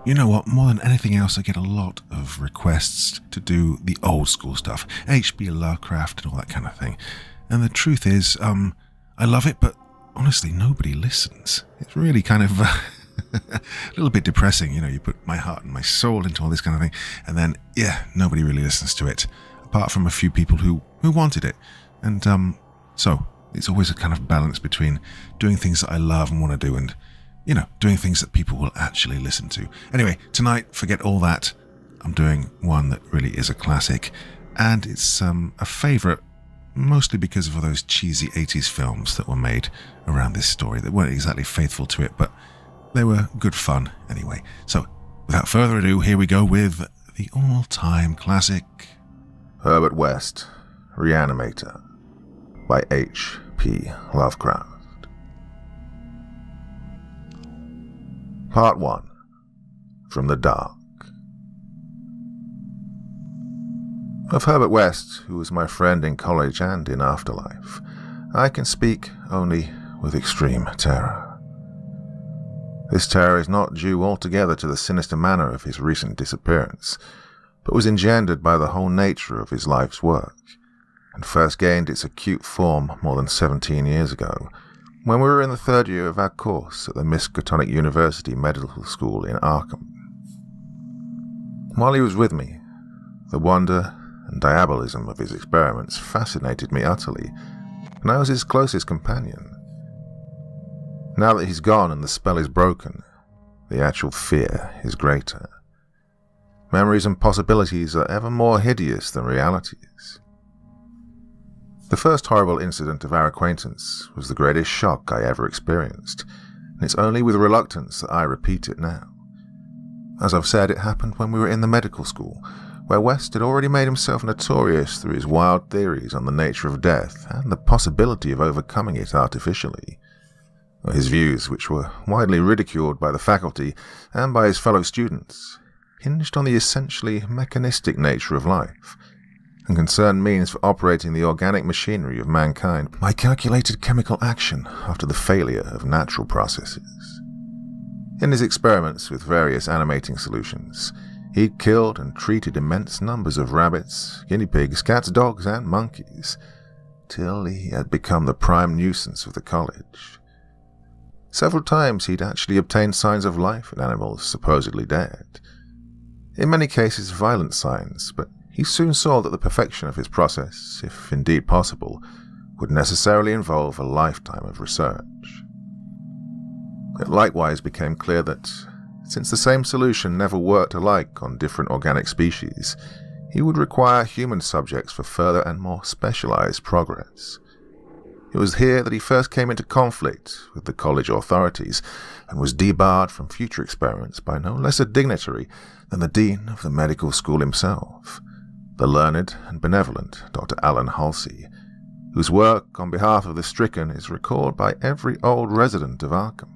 You know what? More than anything else, I get a lot of requests to do the old school stuff, H.P. Lovecraft and all that kind of thing. And the truth is, I love it, but honestly, nobody listens. It's really kind of a little bit depressing. You put my heart and my soul into all this kind of thing, and then, nobody really listens to it, apart from a few people who wanted it. And so it's always a kind of balance between doing things that I love and want to do and doing things that people will actually listen to. Anyway, tonight, forget all that. I'm doing one that really is a classic, and it's a favourite, mostly because of all those cheesy 80s films that were made around this story that weren't exactly faithful to it, but they were good fun anyway. So, without further ado, here we go with the all-time classic, Herbert West, Reanimator, by H.P. Lovecraft. Part 1. From the Dark. Of Herbert West, who was my friend in college and in afterlife, I can speak only with extreme terror. This terror is not due altogether to the sinister manner of his recent disappearance, but was engendered by the whole nature of his life's work, and first gained its acute form more than 17 years ago, when we were in the third year of our course at the Miskatonic University Medical School in Arkham. While he was with me, the wonder and diabolism of his experiments fascinated me utterly, and I was his closest companion. Now that he's gone and the spell is broken, the actual fear is greater. Memories and possibilities are ever more hideous than realities. The first horrible incident of our acquaintance was the greatest shock I ever experienced, and it's only with reluctance that I repeat it now. As I've said, it happened when we were in the medical school, where West had already made himself notorious through his wild theories on the nature of death and the possibility of overcoming it artificially. His views, which were widely ridiculed by the faculty and by his fellow students, hinged on the essentially mechanistic nature of life, and concerned means for operating the organic machinery of mankind by calculated chemical action after the failure of natural processes. In his experiments with various animating solutions, he'd killed and treated immense numbers of rabbits, guinea pigs, cats, dogs, and monkeys, till he had become the prime nuisance of the college. Several times he'd actually obtained signs of life in animals supposedly dead. In many cases violent signs, but he soon saw that the perfection of his process, if indeed possible, would necessarily involve a lifetime of research. It likewise became clear that, since the same solution never worked alike on different organic species, he would require human subjects for further and more specialized progress. It was here that he first came into conflict with the college authorities and was debarred from future experiments by no less a dignitary than the dean of the medical school himself, the learned and benevolent Dr. Alan Halsey, whose work on behalf of the stricken is recalled by every old resident of Arkham.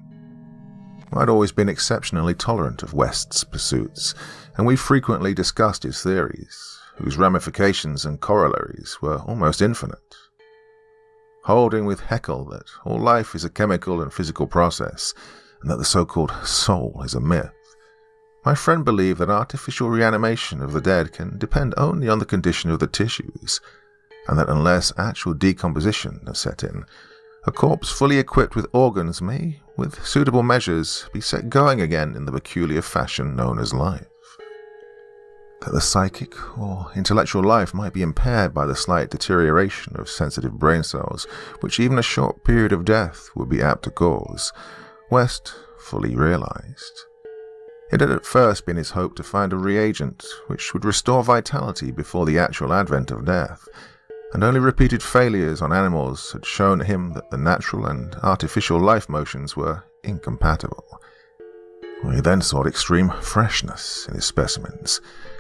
I'd always been exceptionally tolerant of West's pursuits, and we frequently discussed his theories, whose ramifications and corollaries were almost infinite. Holding with Haeckel that all life is a chemical and physical process, and that the so-called soul is a myth, my friend believed that artificial reanimation of the dead can depend only on the condition of the tissues, and that unless actual decomposition has set in, a corpse fully equipped with organs may, with suitable measures, be set going again in the peculiar fashion known as life. That the psychic or intellectual life might be impaired by the slight deterioration of sensitive brain cells, which even a short period of death would be apt to cause, West fully realized. It had at first been his hope to find a reagent which would restore vitality before the actual advent of death, and only repeated failures on animals had shown him that the natural and artificial life motions were incompatible. He then sought extreme freshness in his specimens,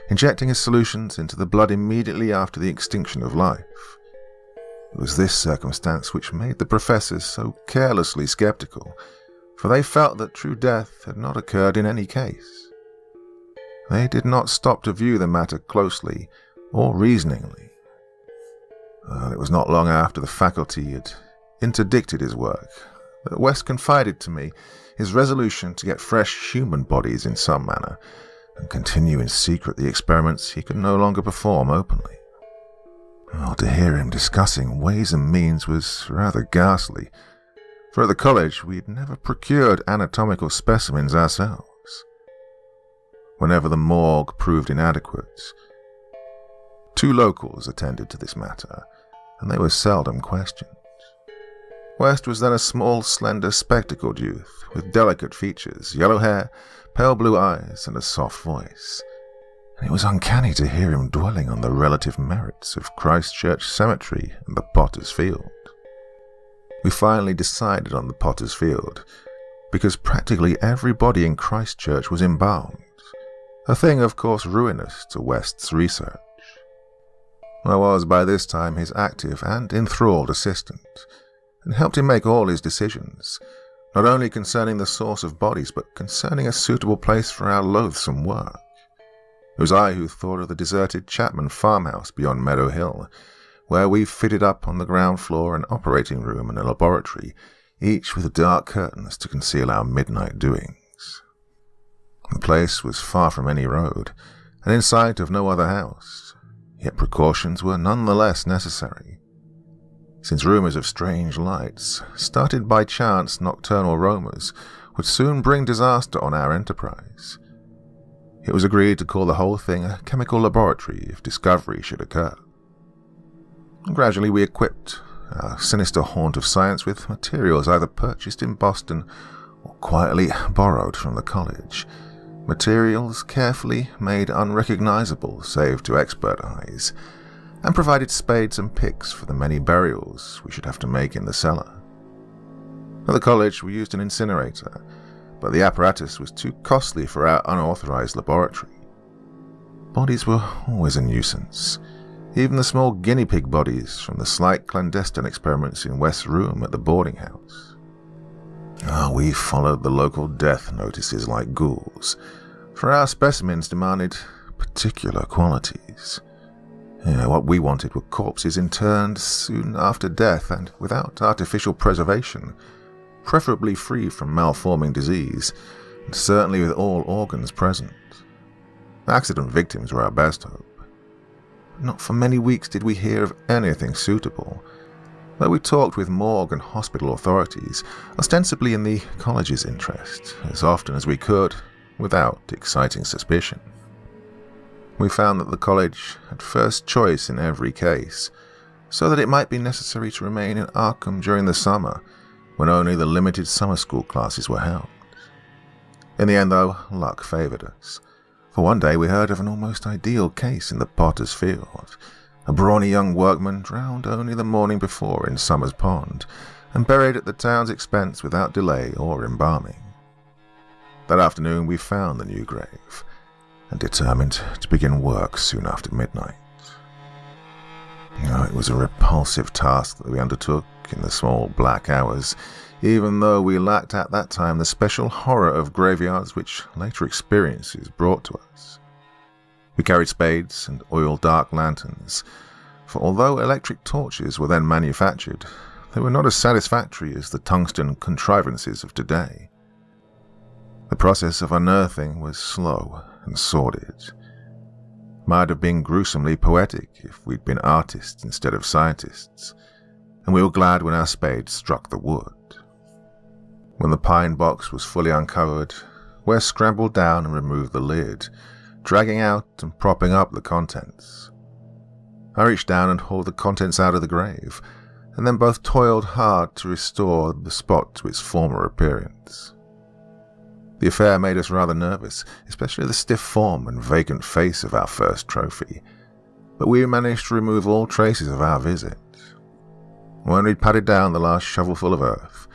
injecting his solutions into the blood immediately after the extinction of life. It was this circumstance which made the professors so carelessly skeptical, for they felt that true death had not occurred in any case. They did not stop to view the matter closely or reasoningly. It was not long after the faculty had interdicted his work West confided to me his resolution to get fresh human bodies in some manner, and continue in secret the experiments he could no longer perform openly. Well, to hear him discussing ways and means was rather ghastly, for at the college we'd never procured anatomical specimens ourselves. Whenever the morgue proved inadequate, 2 locals attended to this matter, and they were seldom questioned. West was then a small, slender, spectacled youth with delicate features, yellow hair, pale blue eyes, and a soft voice. And it was uncanny to hear him dwelling on the relative merits of Christchurch Cemetery and the Potter's Field. We finally decided on the Potter's Field, because practically every body in Christchurch was embalmed, a thing of course ruinous to West's research. I was by this time his active and enthralled assistant, and helped him make all his decisions, not only concerning the source of bodies, but concerning a suitable place for our loathsome work. It was I who thought of the deserted Chapman farmhouse beyond Meadow Hill, where we fitted up on the ground floor an operating room and a laboratory, each with dark curtains to conceal our midnight doings. The place was far from any road, and in sight of no other house, yet precautions were none the less necessary, since rumours of strange lights, started by chance nocturnal roamers, would soon bring disaster on our enterprise. It was agreed to call the whole thing a chemical laboratory if discovery should occur. And gradually we equipped our sinister haunt of science with materials either purchased in Boston or quietly borrowed from the college, materials carefully made unrecognizable save to expert eyes, and provided spades and picks for the many burials we should have to make in the cellar. At the college we used an incinerator, but the apparatus was too costly for our unauthorized laboratory. Bodies were always a nuisance, even the small guinea pig bodies from the slight clandestine experiments in West's room at the boarding house. We followed the local death notices like ghouls, for our specimens demanded particular qualities. What we wanted were corpses interned soon after death and without artificial preservation, preferably free from malforming disease, and certainly with all organs present. Accident victims were our best hope. Not for many weeks did we hear of anything suitable, though we talked with morgue and hospital authorities, ostensibly in the college's interest, as often as we could, without exciting suspicion. We found that the college had first choice in every case, so that it might be necessary to remain in Arkham during the summer, when only the limited summer school classes were held. In the end, though, luck favoured us, for one day we heard of an almost ideal case in the Potter's Field, a brawny young workman drowned only the morning before in Summer's Pond, and buried at the town's expense without delay or embalming. That afternoon we found the new grave, and determined to begin work soon after midnight. It was a repulsive task that we undertook in the small black hours, even though we lacked at that time the special horror of graveyards which later experiences brought to us. We carried spades and oil dark lanterns, for although electric torches were then manufactured, they were not as satisfactory as the tungsten contrivances of today. The process of unearthing was slow and sordid. Might have been gruesomely poetic if we'd been artists instead of scientists, and we were glad when our spades struck the wood. When the pine box was fully uncovered, Wes scrambled down and removed the lid, dragging out and propping up the contents. I reached down and hauled the contents out of the grave, and then both toiled hard to restore the spot to its former appearance. The affair made us rather nervous, especially the stiff form and vacant face of our first trophy, but we managed to remove all traces of our visit. When we'd patted down the last shovelful of earth,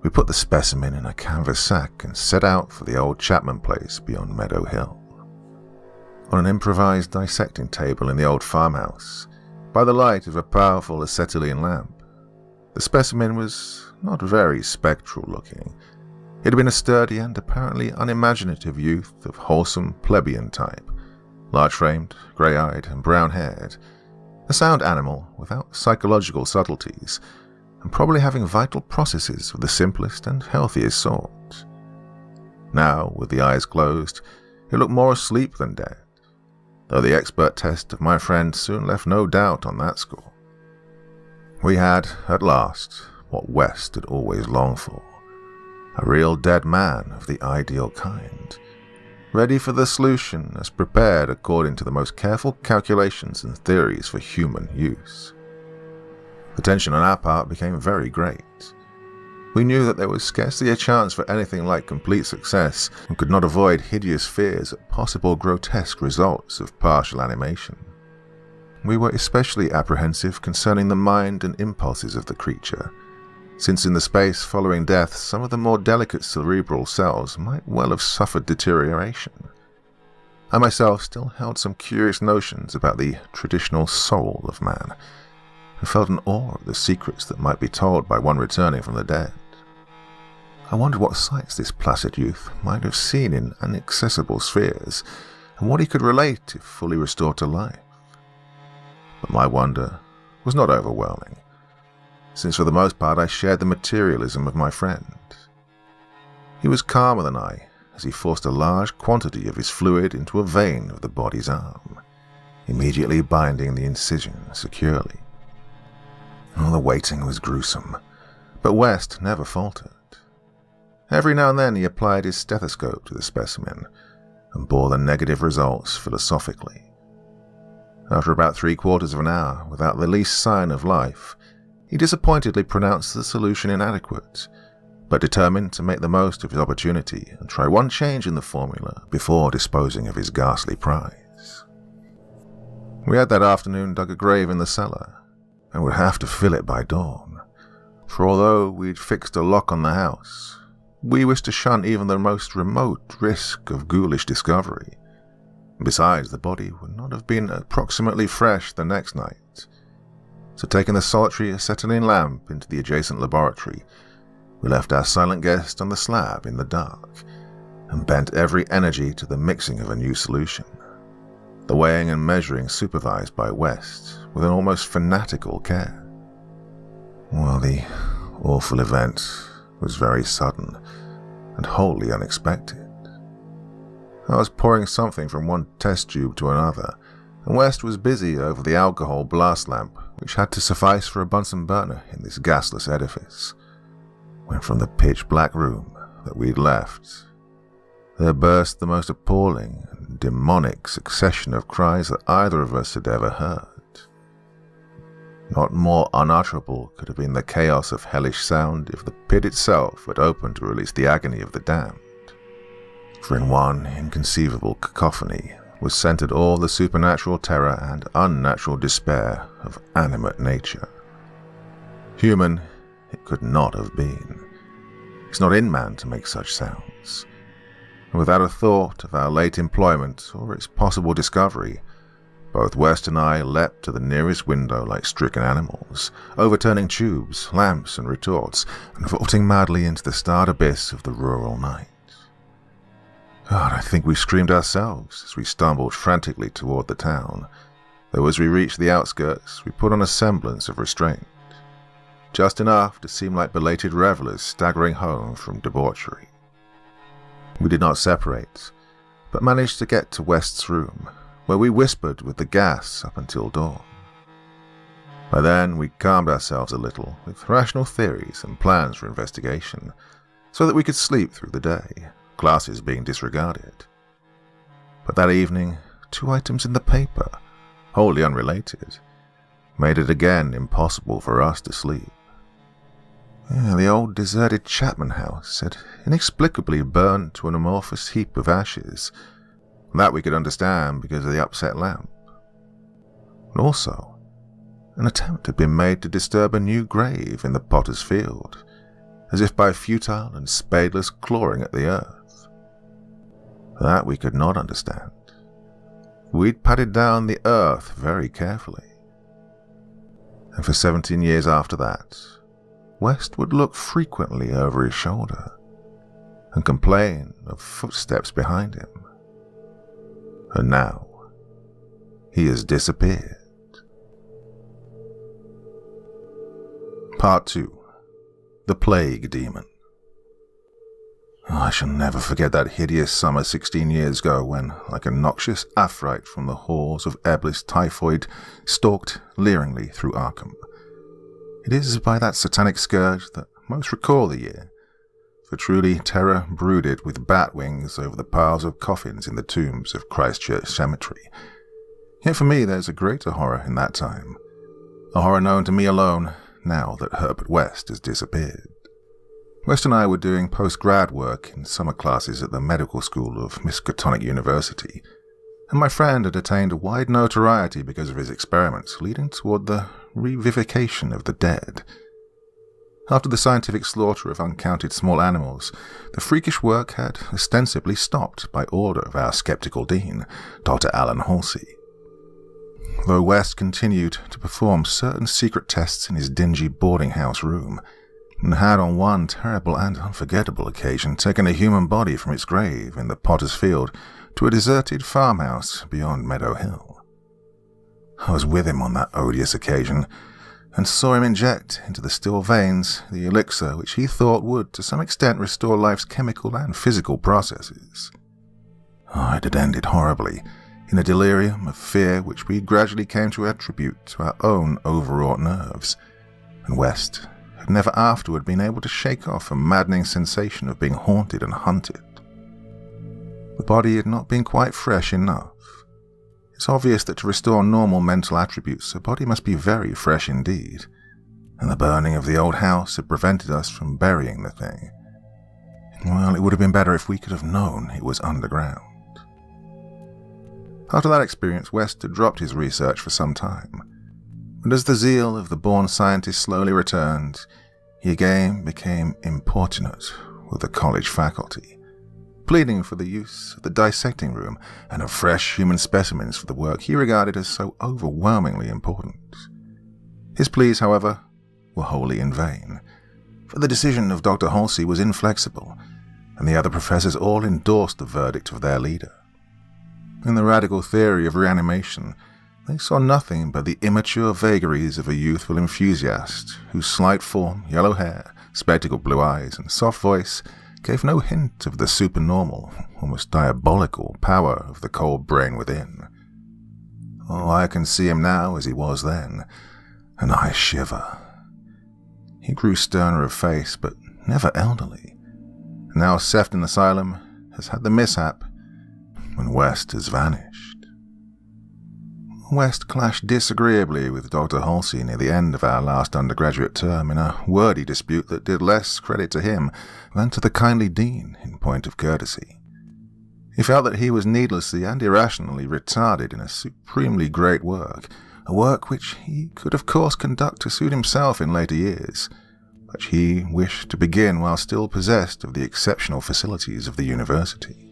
we put the specimen in a canvas sack and set out for the old Chapman place beyond Meadow Hill. On an improvised dissecting table in the old farmhouse, by the light of a powerful acetylene lamp, the specimen was not very spectral looking. It had been a sturdy and apparently unimaginative youth of wholesome plebeian type, large-framed, grey-eyed, and brown-haired, a sound animal without psychological subtleties, and probably having vital processes of the simplest and healthiest sort. Now, with the eyes closed, he looked more asleep than dead, though the expert test of my friend soon left no doubt on that score. We had, at last, what West had always longed for, a real dead man of the ideal kind, ready for the solution as prepared according to the most careful calculations and theories for human use. The tension on our part became very great. We knew that there was scarcely a chance for anything like complete success and could not avoid hideous fears at possible grotesque results of partial animation. We were especially apprehensive concerning the mind and impulses of the creature, since in the space following death some of the more delicate cerebral cells might well have suffered deterioration. I myself still held some curious notions about the traditional soul of man, and felt an awe of the secrets that might be told by one returning from the dead. I wondered what sights this placid youth might have seen in inaccessible spheres, and what he could relate if fully restored to life. But my wonder was not overwhelming, since for the most part I shared the materialism of my friend. He was calmer than I, as he forced a large quantity of his fluid into a vein of the body's arm, immediately binding the incision securely. Oh, the waiting was gruesome, but West never faltered. Every now and then he applied his stethoscope to the specimen and bore the negative results philosophically. After about 3/4 of an hour, without the least sign of life, he disappointedly pronounced the solution inadequate, but determined to make the most of his opportunity and try one change in the formula before disposing of his ghastly prize. We had that afternoon dug a grave in the cellar, and would have to fill it by dawn, for although we'd fixed a lock on the house, we wished to shun even the most remote risk of ghoulish discovery. Besides, the body would not have been approximately fresh the next night. So taking the solitary acetylene lamp into the adjacent laboratory, we left our silent guest on the slab in the dark, and bent every energy to the mixing of a new solution, the weighing and measuring supervised by West with an almost fanatical care. Well, the awful event was very sudden and wholly unexpected. I was pouring something from one test tube to another, and West was busy over the alcohol blast lamp which had to suffice for a Bunsen burner in this gasless edifice, when from the pitch-black room that we'd left, there burst the most appalling and demonic succession of cries that either of us had ever heard. Not more unutterable could have been the chaos of hellish sound if the pit itself had opened to release the agony of the damned. For in one inconceivable cacophony was centered all the supernatural terror and unnatural despair of animate nature. Human it could not have been. It's not in man to make such sounds. And without a thought of our late employment or its possible discovery, both West and I leapt to the nearest window like stricken animals, overturning tubes, lamps, and retorts, and vaulting madly into the starred abyss of the rural night. God, I think we screamed ourselves as we stumbled frantically toward the town, though as we reached the outskirts we put on a semblance of restraint, just enough to seem like belated revelers staggering home from debauchery. We did not separate, but managed to get to West's room, where we whispered with the gas up until dawn. By then we calmed ourselves a little with rational theories and plans for investigation, so that we could sleep through the day, classes being disregarded. But that evening, 2 items in the paper, wholly unrelated, made it again impossible for us to sleep. The old deserted Chapman house had inexplicably burned to an amorphous heap of ashes. That we could understand because of the upset lamp. And also, an attempt had been made to disturb a new grave in the potter's field, as if by futile and spadeless clawing at the earth. That we could not understand. We'd patted down the earth very carefully. And for 17 years after that, West would look frequently over his shoulder and complain of footsteps behind him. And now, he has disappeared. Part 2. The Plague Demon. I shall never forget that hideous summer 16 years ago when, like a noxious afrite from the halls of Eblis typhoid, stalked leeringly through Arkham. It is by that satanic scourge that most recall the year, for truly terror brooded with bat wings over the piles of coffins in the tombs of Christchurch Cemetery. Yet for me there's a greater horror in that time, a horror known to me alone now that Herbert West has disappeared. West and I were doing post-grad work in summer classes at the medical school of Miskatonic University, and my friend had attained a wide notoriety because of his experiments leading toward the revivification of the dead. After the scientific slaughter of uncounted small animals, the freakish work had ostensibly stopped by order of our skeptical dean, Dr. Alan Halsey. Though West continued to perform certain secret tests in his dingy boarding house room, and had on one terrible and unforgettable occasion taken a human body from its grave in the Potter's Field to a deserted farmhouse beyond Meadow Hill. I was with him on that odious occasion, and saw him inject into the still veins the elixir which he thought would to some extent restore life's chemical and physical processes. It had ended horribly, in a delirium of fear which we gradually came to attribute to our own overwrought nerves, and West had never afterward been able to shake off a maddening sensation of being haunted and hunted. The body had not been quite fresh enough. It's obvious that to restore normal mental attributes, a body must be very fresh indeed, and the burning of the old house had prevented us from burying the thing. Well, it would have been better if we could have known it was underground. After that experience, West had dropped his research for some time, but as the zeal of the born scientist slowly returned, he again became importunate with the college faculty, pleading for the use of the dissecting room and of fresh human specimens for the work he regarded as so overwhelmingly important. His pleas, however, were wholly in vain, for the decision of Dr. Halsey was inflexible, and the other professors all endorsed the verdict of their leader. In the radical theory of reanimation, they saw nothing but the immature vagaries of a youthful enthusiast whose slight form, yellow hair, spectacled blue eyes, and soft voice gave no hint of the supernormal, almost diabolical power of the cold brain within. Oh, I can see him now as he was then, and I shiver. He grew sterner of face, but never elderly. Now Sefton Asylum has had the mishap, and West has vanished. West clashed disagreeably with Dr. Halsey near the end of our last undergraduate term in a wordy dispute that did less credit to him than to the kindly dean in point of courtesy. He felt that he was needlessly and irrationally retarded in a supremely great work, a work which he could of course conduct to suit himself in later years, but he wished to begin while still possessed of the exceptional facilities of the university.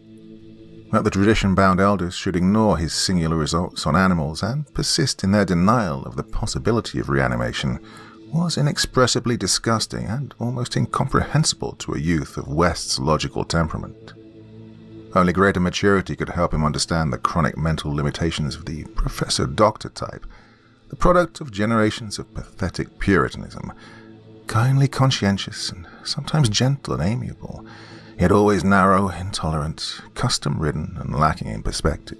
That the tradition-bound elders should ignore his singular results on animals and persist in their denial of the possibility of reanimation was inexpressibly disgusting and almost incomprehensible to a youth of West's logical temperament. Only greater maturity could help him understand the chronic mental limitations of the professor-doctor type, the product of generations of pathetic puritanism, kindly conscientious and sometimes gentle and amiable, yet always narrow, intolerant, custom-ridden, and lacking in perspective.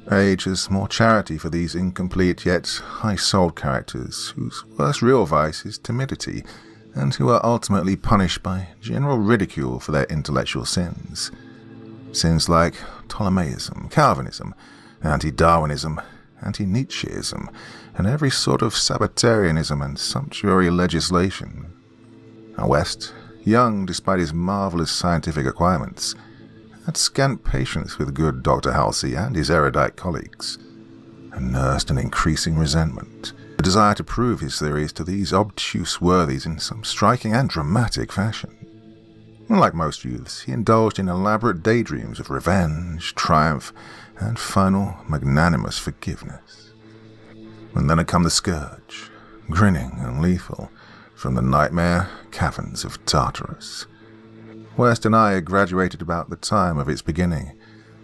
Age has more charity for these incomplete yet high-souled characters, whose worst real vice is timidity, and who are ultimately punished by general ridicule for their intellectual sins. Sins like Ptolemaism, Calvinism, anti-Darwinism, anti-Nietzscheism, and every sort of Sabbatarianism and sumptuary legislation. Now West, young despite his marvelous scientific acquirements, had scant patience with good Dr. Halsey and his erudite colleagues, and nursed an increasing resentment, a desire to prove his theories to these obtuse worthies in some striking and dramatic fashion. Like most youths, he indulged in elaborate daydreams of revenge, triumph, and final magnanimous forgiveness. And then had come the scourge, grinning and lethal, from the nightmare caverns of Tartarus. West and I had graduated about the time of its beginning,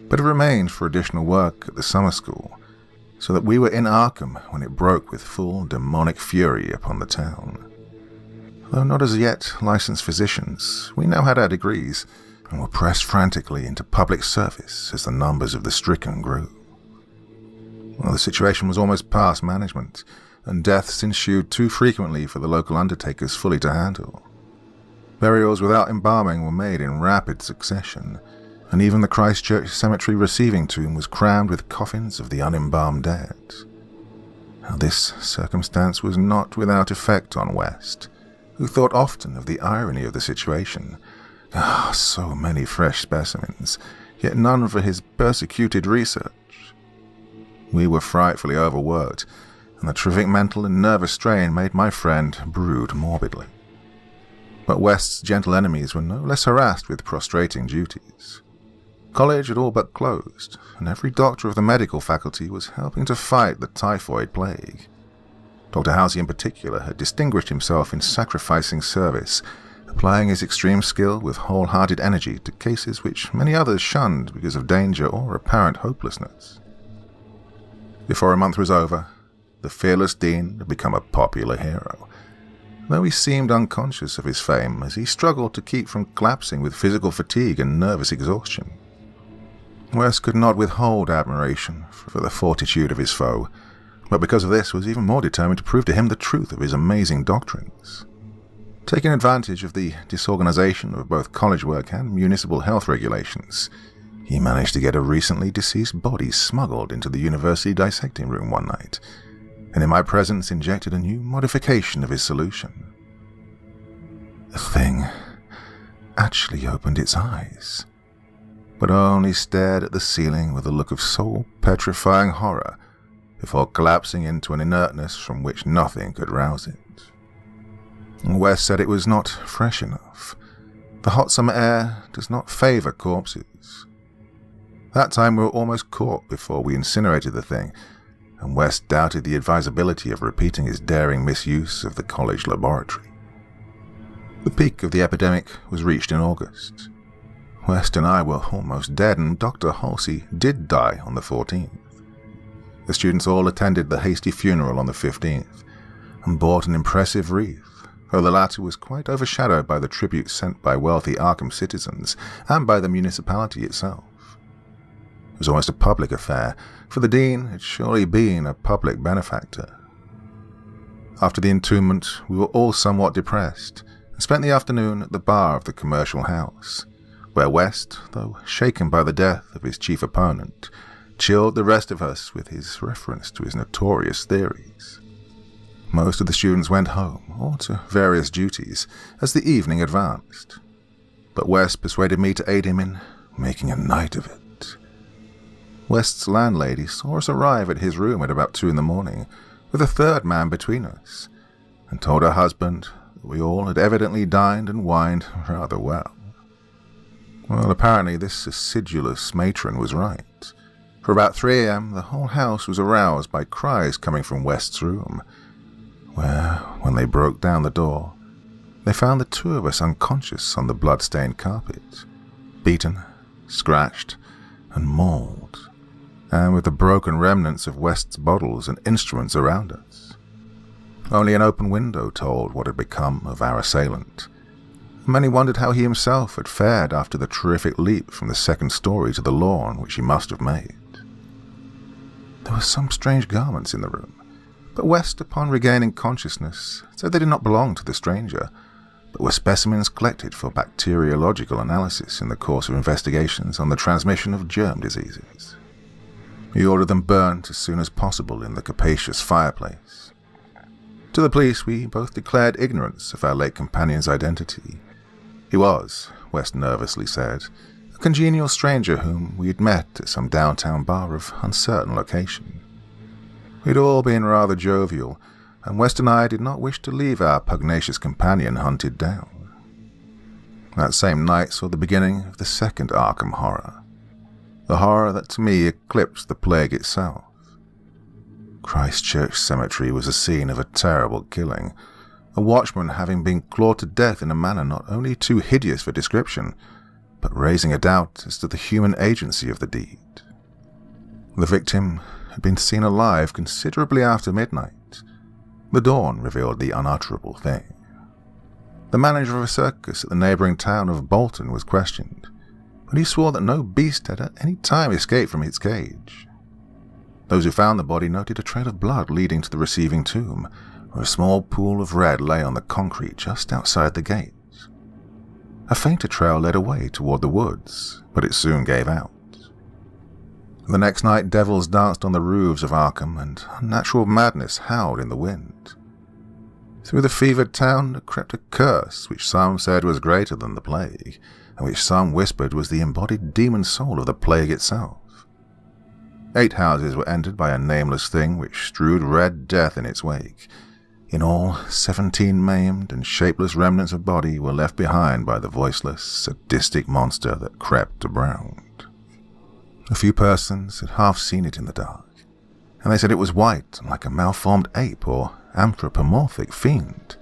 but have remained for additional work at the summer school, so that we were in Arkham when it broke with full demonic fury upon the town. Though not as yet licensed physicians, we now had our degrees and were pressed frantically into public service as the numbers of the stricken grew. Well, the situation was almost past management, and deaths ensued too frequently for the local undertakers fully to handle. Burials without embalming were made in rapid succession, and even the Christchurch Cemetery receiving tomb was crammed with coffins of the unembalmed dead. Now, this circumstance was not without effect on West, who thought often of the irony of the situation. So many fresh specimens, yet none for his persecuted research. We were frightfully overworked, and the terrific mental and nervous strain made my friend brood morbidly. But West's gentle enemies were no less harassed with prostrating duties. College had all but closed, and every doctor of the medical faculty was helping to fight the typhoid plague. Dr. Housey in particular had distinguished himself in sacrificing service, applying his extreme skill with wholehearted energy to cases which many others shunned because of danger or apparent hopelessness. Before a month was over, the fearless dean had become a popular hero, though he seemed unconscious of his fame as he struggled to keep from collapsing with physical fatigue and nervous exhaustion. West could not withhold admiration for the fortitude of his foe, but because of this was even more determined to prove to him the truth of his amazing doctrines. Taking advantage of the disorganization of both college work and municipal health regulations, he managed to get a recently deceased body smuggled into the university dissecting room one night, and in my presence injected a new modification of his solution. The thing actually opened its eyes, but only stared at the ceiling with a look of soul-petrifying horror before collapsing into an inertness from which nothing could rouse it. West said it was not fresh enough. The hot summer air does not favor corpses. That time we were almost caught before we incinerated the thing, and West doubted the advisability of repeating his daring misuse of the college laboratory. The peak of the epidemic was reached in August. West and I were almost dead, and Dr. Halsey did die on the 14th. The students all attended the hasty funeral on the 15th, and bought an impressive wreath, though the latter was quite overshadowed by the tribute sent by wealthy Arkham citizens and by the municipality itself. It was almost a public affair, for the dean had surely been a public benefactor. After the entombment, we were all somewhat depressed, and spent the afternoon at the bar of the commercial house, where West, though shaken by the death of his chief opponent, chilled the rest of us with his reference to his notorious theories. Most of the students went home, or to various duties, as the evening advanced, but West persuaded me to aid him in making a night of it. West's landlady saw us arrive at his room at about 2 a.m, with a third man between us, and told her husband that we all had evidently dined and wined rather well. Well, apparently this acidulous matron was right. For about 3 a.m, the whole house was aroused by cries coming from West's room, where, when they broke down the door, they found the two of us unconscious on the blood-stained carpet, beaten, scratched, and mauled, and with the broken remnants of West's bottles and instruments around us. Only an open window told what had become of our assailant. Many wondered how he himself had fared after the terrific leap from the second story to the lawn which he must have made. There were some strange garments in the room, but West, upon regaining consciousness, said they did not belong to the stranger, but were specimens collected for bacteriological analysis in the course of investigations on the transmission of germ diseases. He ordered them burnt as soon as possible in the capacious fireplace. To the police, we both declared ignorance of our late companion's identity. He was, West nervously said, a congenial stranger whom we had met at some downtown bar of uncertain location. We'd all been rather jovial, and West and I did not wish to leave our pugnacious companion hunted down. That same night saw the beginning of the second Arkham horror, the horror that to me eclipsed the plague itself. Christchurch Cemetery was a scene of a terrible killing, a watchman having been clawed to death in a manner not only too hideous for description, but raising a doubt as to the human agency of the deed. The victim had been seen alive considerably after midnight. The dawn revealed the unutterable thing. The manager of a circus at the neighbouring town of Bolton was questioned, but he swore that no beast had at any time escaped from its cage. Those who found the body noted a trail of blood leading to the receiving tomb, where a small pool of red lay on the concrete just outside the gates. A fainter trail led away toward the woods, but it soon gave out. The next night, devils danced on the roofs of Arkham, and unnatural madness howled in the wind. Through the fevered town there crept a curse which some said was greater than the plague, and which some whispered was the embodied demon soul of the plague itself. 8 houses were entered by a nameless thing which strewed red death in its wake. In all, 17 maimed and shapeless remnants of body were left behind by the voiceless, sadistic monster that crept around. A few persons had half seen it in the dark, and they said it was white and like a malformed ape or anthropomorphic fiend.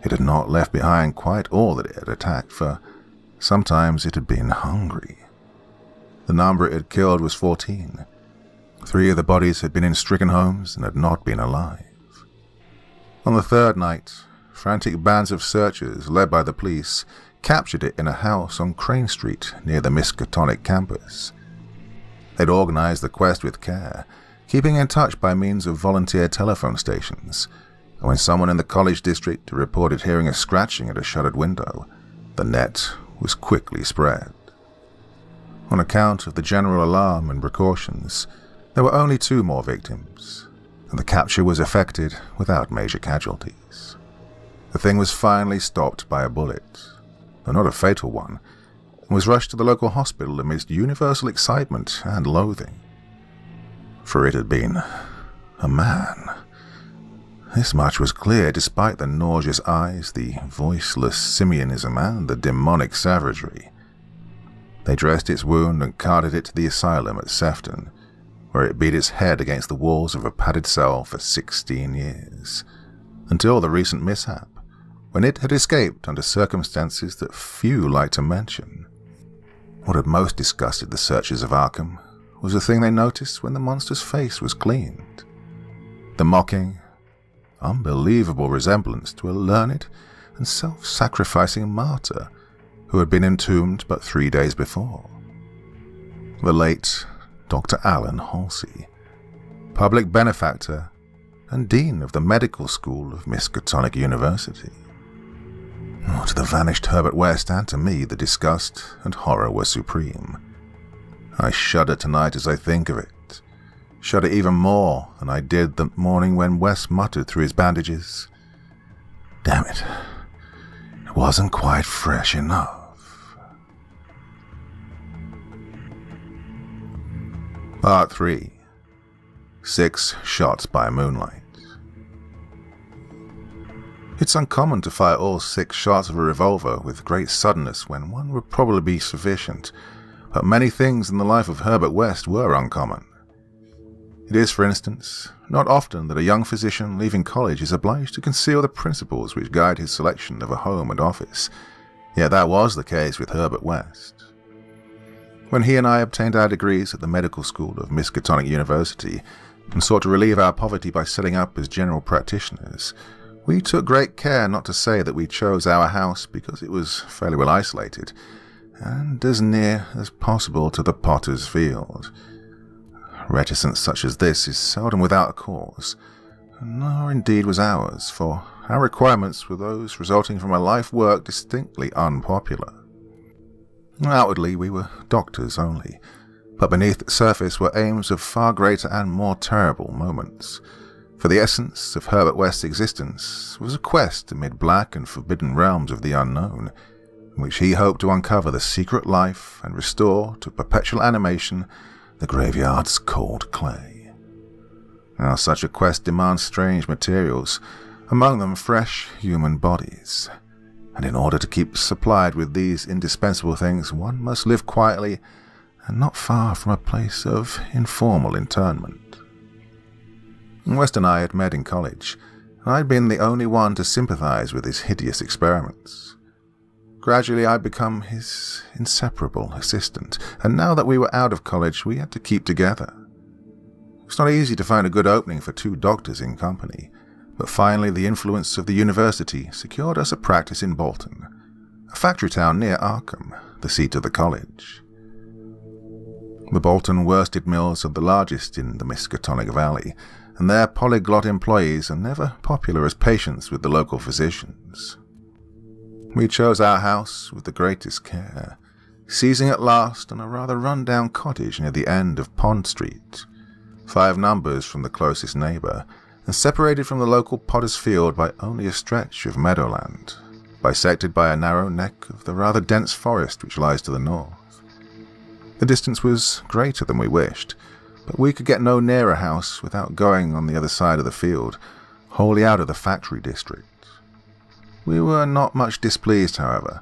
It had not left behind quite all that it had attacked, for sometimes it had been hungry. The number it had killed was 14. 3 of the bodies had been in stricken homes and had not been alive. On the 3rd night, frantic bands of searchers, led by the police, captured it in a house on Crane Street near the Miskatonic campus. They'd organized the quest with care, keeping in touch by means of volunteer telephone stations, and when someone in the college district reported hearing a scratching at a shuttered window, the net was quickly spread. On account of the general alarm and precautions, there were only 2 more victims, and the capture was effected without major casualties. The thing was finally stopped by a bullet, though not a fatal one, and was rushed to the local hospital amidst universal excitement and loathing. For it had been a man. This much was clear despite the nauseous eyes, the voiceless simianism, and the demonic savagery. They dressed its wound and carted it to the asylum at Sefton, where it beat its head against the walls of a padded cell for 16 years, until the recent mishap, when it had escaped under circumstances that few like to mention. What had most disgusted the searchers of Arkham was the thing they noticed when the monster's face was cleaned. The mocking, unbelievable resemblance to a learned and self-sacrificing martyr who had been entombed but 3 days before. The late Dr. Alan Halsey, public benefactor and dean of the medical school of Miskatonic University. To the vanished Herbert West and to me the disgust and horror were supreme. I shudder tonight as I think of it, shudder even more than I did that morning when West muttered through his bandages, "Damn it, it wasn't quite fresh enough." Part 3. 6 Shots by Moonlight. It's uncommon to fire all 6 shots of a revolver with great suddenness when one would probably be sufficient, but many things in the life of Herbert West were uncommon. It is, for instance, not often that a young physician leaving college is obliged to conceal the principles which guide his selection of a home and office, yet that was the case with Herbert West. When he and I obtained our degrees at the medical school of Miskatonic University and sought to relieve our poverty by setting up as general practitioners, we took great care not to say that we chose our house because it was fairly well isolated and as near as possible to the potter's field. Reticence such as this is seldom without a cause, nor indeed was ours, for our requirements were those resulting from a life work distinctly unpopular. Outwardly we were doctors only, but beneath the surface were aims of far greater and more terrible moments, for the essence of Herbert West's existence was a quest amid black and forbidden realms of the unknown, in which he hoped to uncover the secret life and restore to perpetual animation the graveyard's cold clay. Now such a quest demands strange materials, among them fresh human bodies, and in order to keep supplied with these indispensable things, one must live quietly and not far from a place of informal internment. West and I had met in college, and I had been the only one to sympathize with his hideous experiments. Gradually I had become his inseparable assistant, and now that we were out of college we had to keep together. It's not easy to find a good opening for two doctors in company, but finally the influence of the university secured us a practice in Bolton, a factory town near Arkham, the seat of the college. The Bolton worsted mills are the largest in the Miskatonic Valley, and their polyglot employees are never popular as patients with the local physicians. We chose our house with the greatest care, seizing at last on a rather run-down cottage near the end of Pond Street, 5 numbers from the closest neighbour, and separated from the local potter's field by only a stretch of meadowland, bisected by a narrow neck of the rather dense forest which lies to the north. The distance was greater than we wished, but we could get no nearer house without going on the other side of the field, wholly out of the factory district. We were not much displeased, however,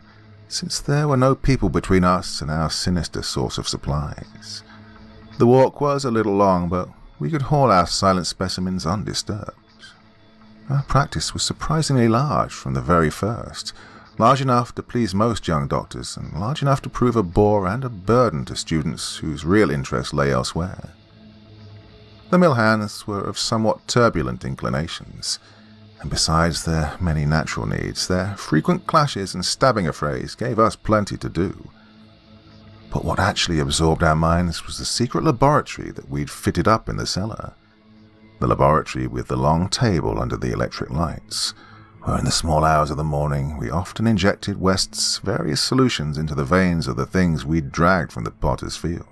since there were no people between us and our sinister source of supplies. The walk was a little long, but we could haul our silent specimens undisturbed. Our practice was surprisingly large from the very first, large enough to please most young doctors, and large enough to prove a bore and a burden to students whose real interest lay elsewhere. The mill hands were of somewhat turbulent inclinations, and besides their many natural needs, their frequent clashes and stabbing affrays gave us plenty to do. But what actually absorbed our minds was the secret laboratory that we'd fitted up in the cellar. The laboratory with the long table under the electric lights, where in the small hours of the morning we often injected West's various solutions into the veins of the things we'd dragged from the potter's field.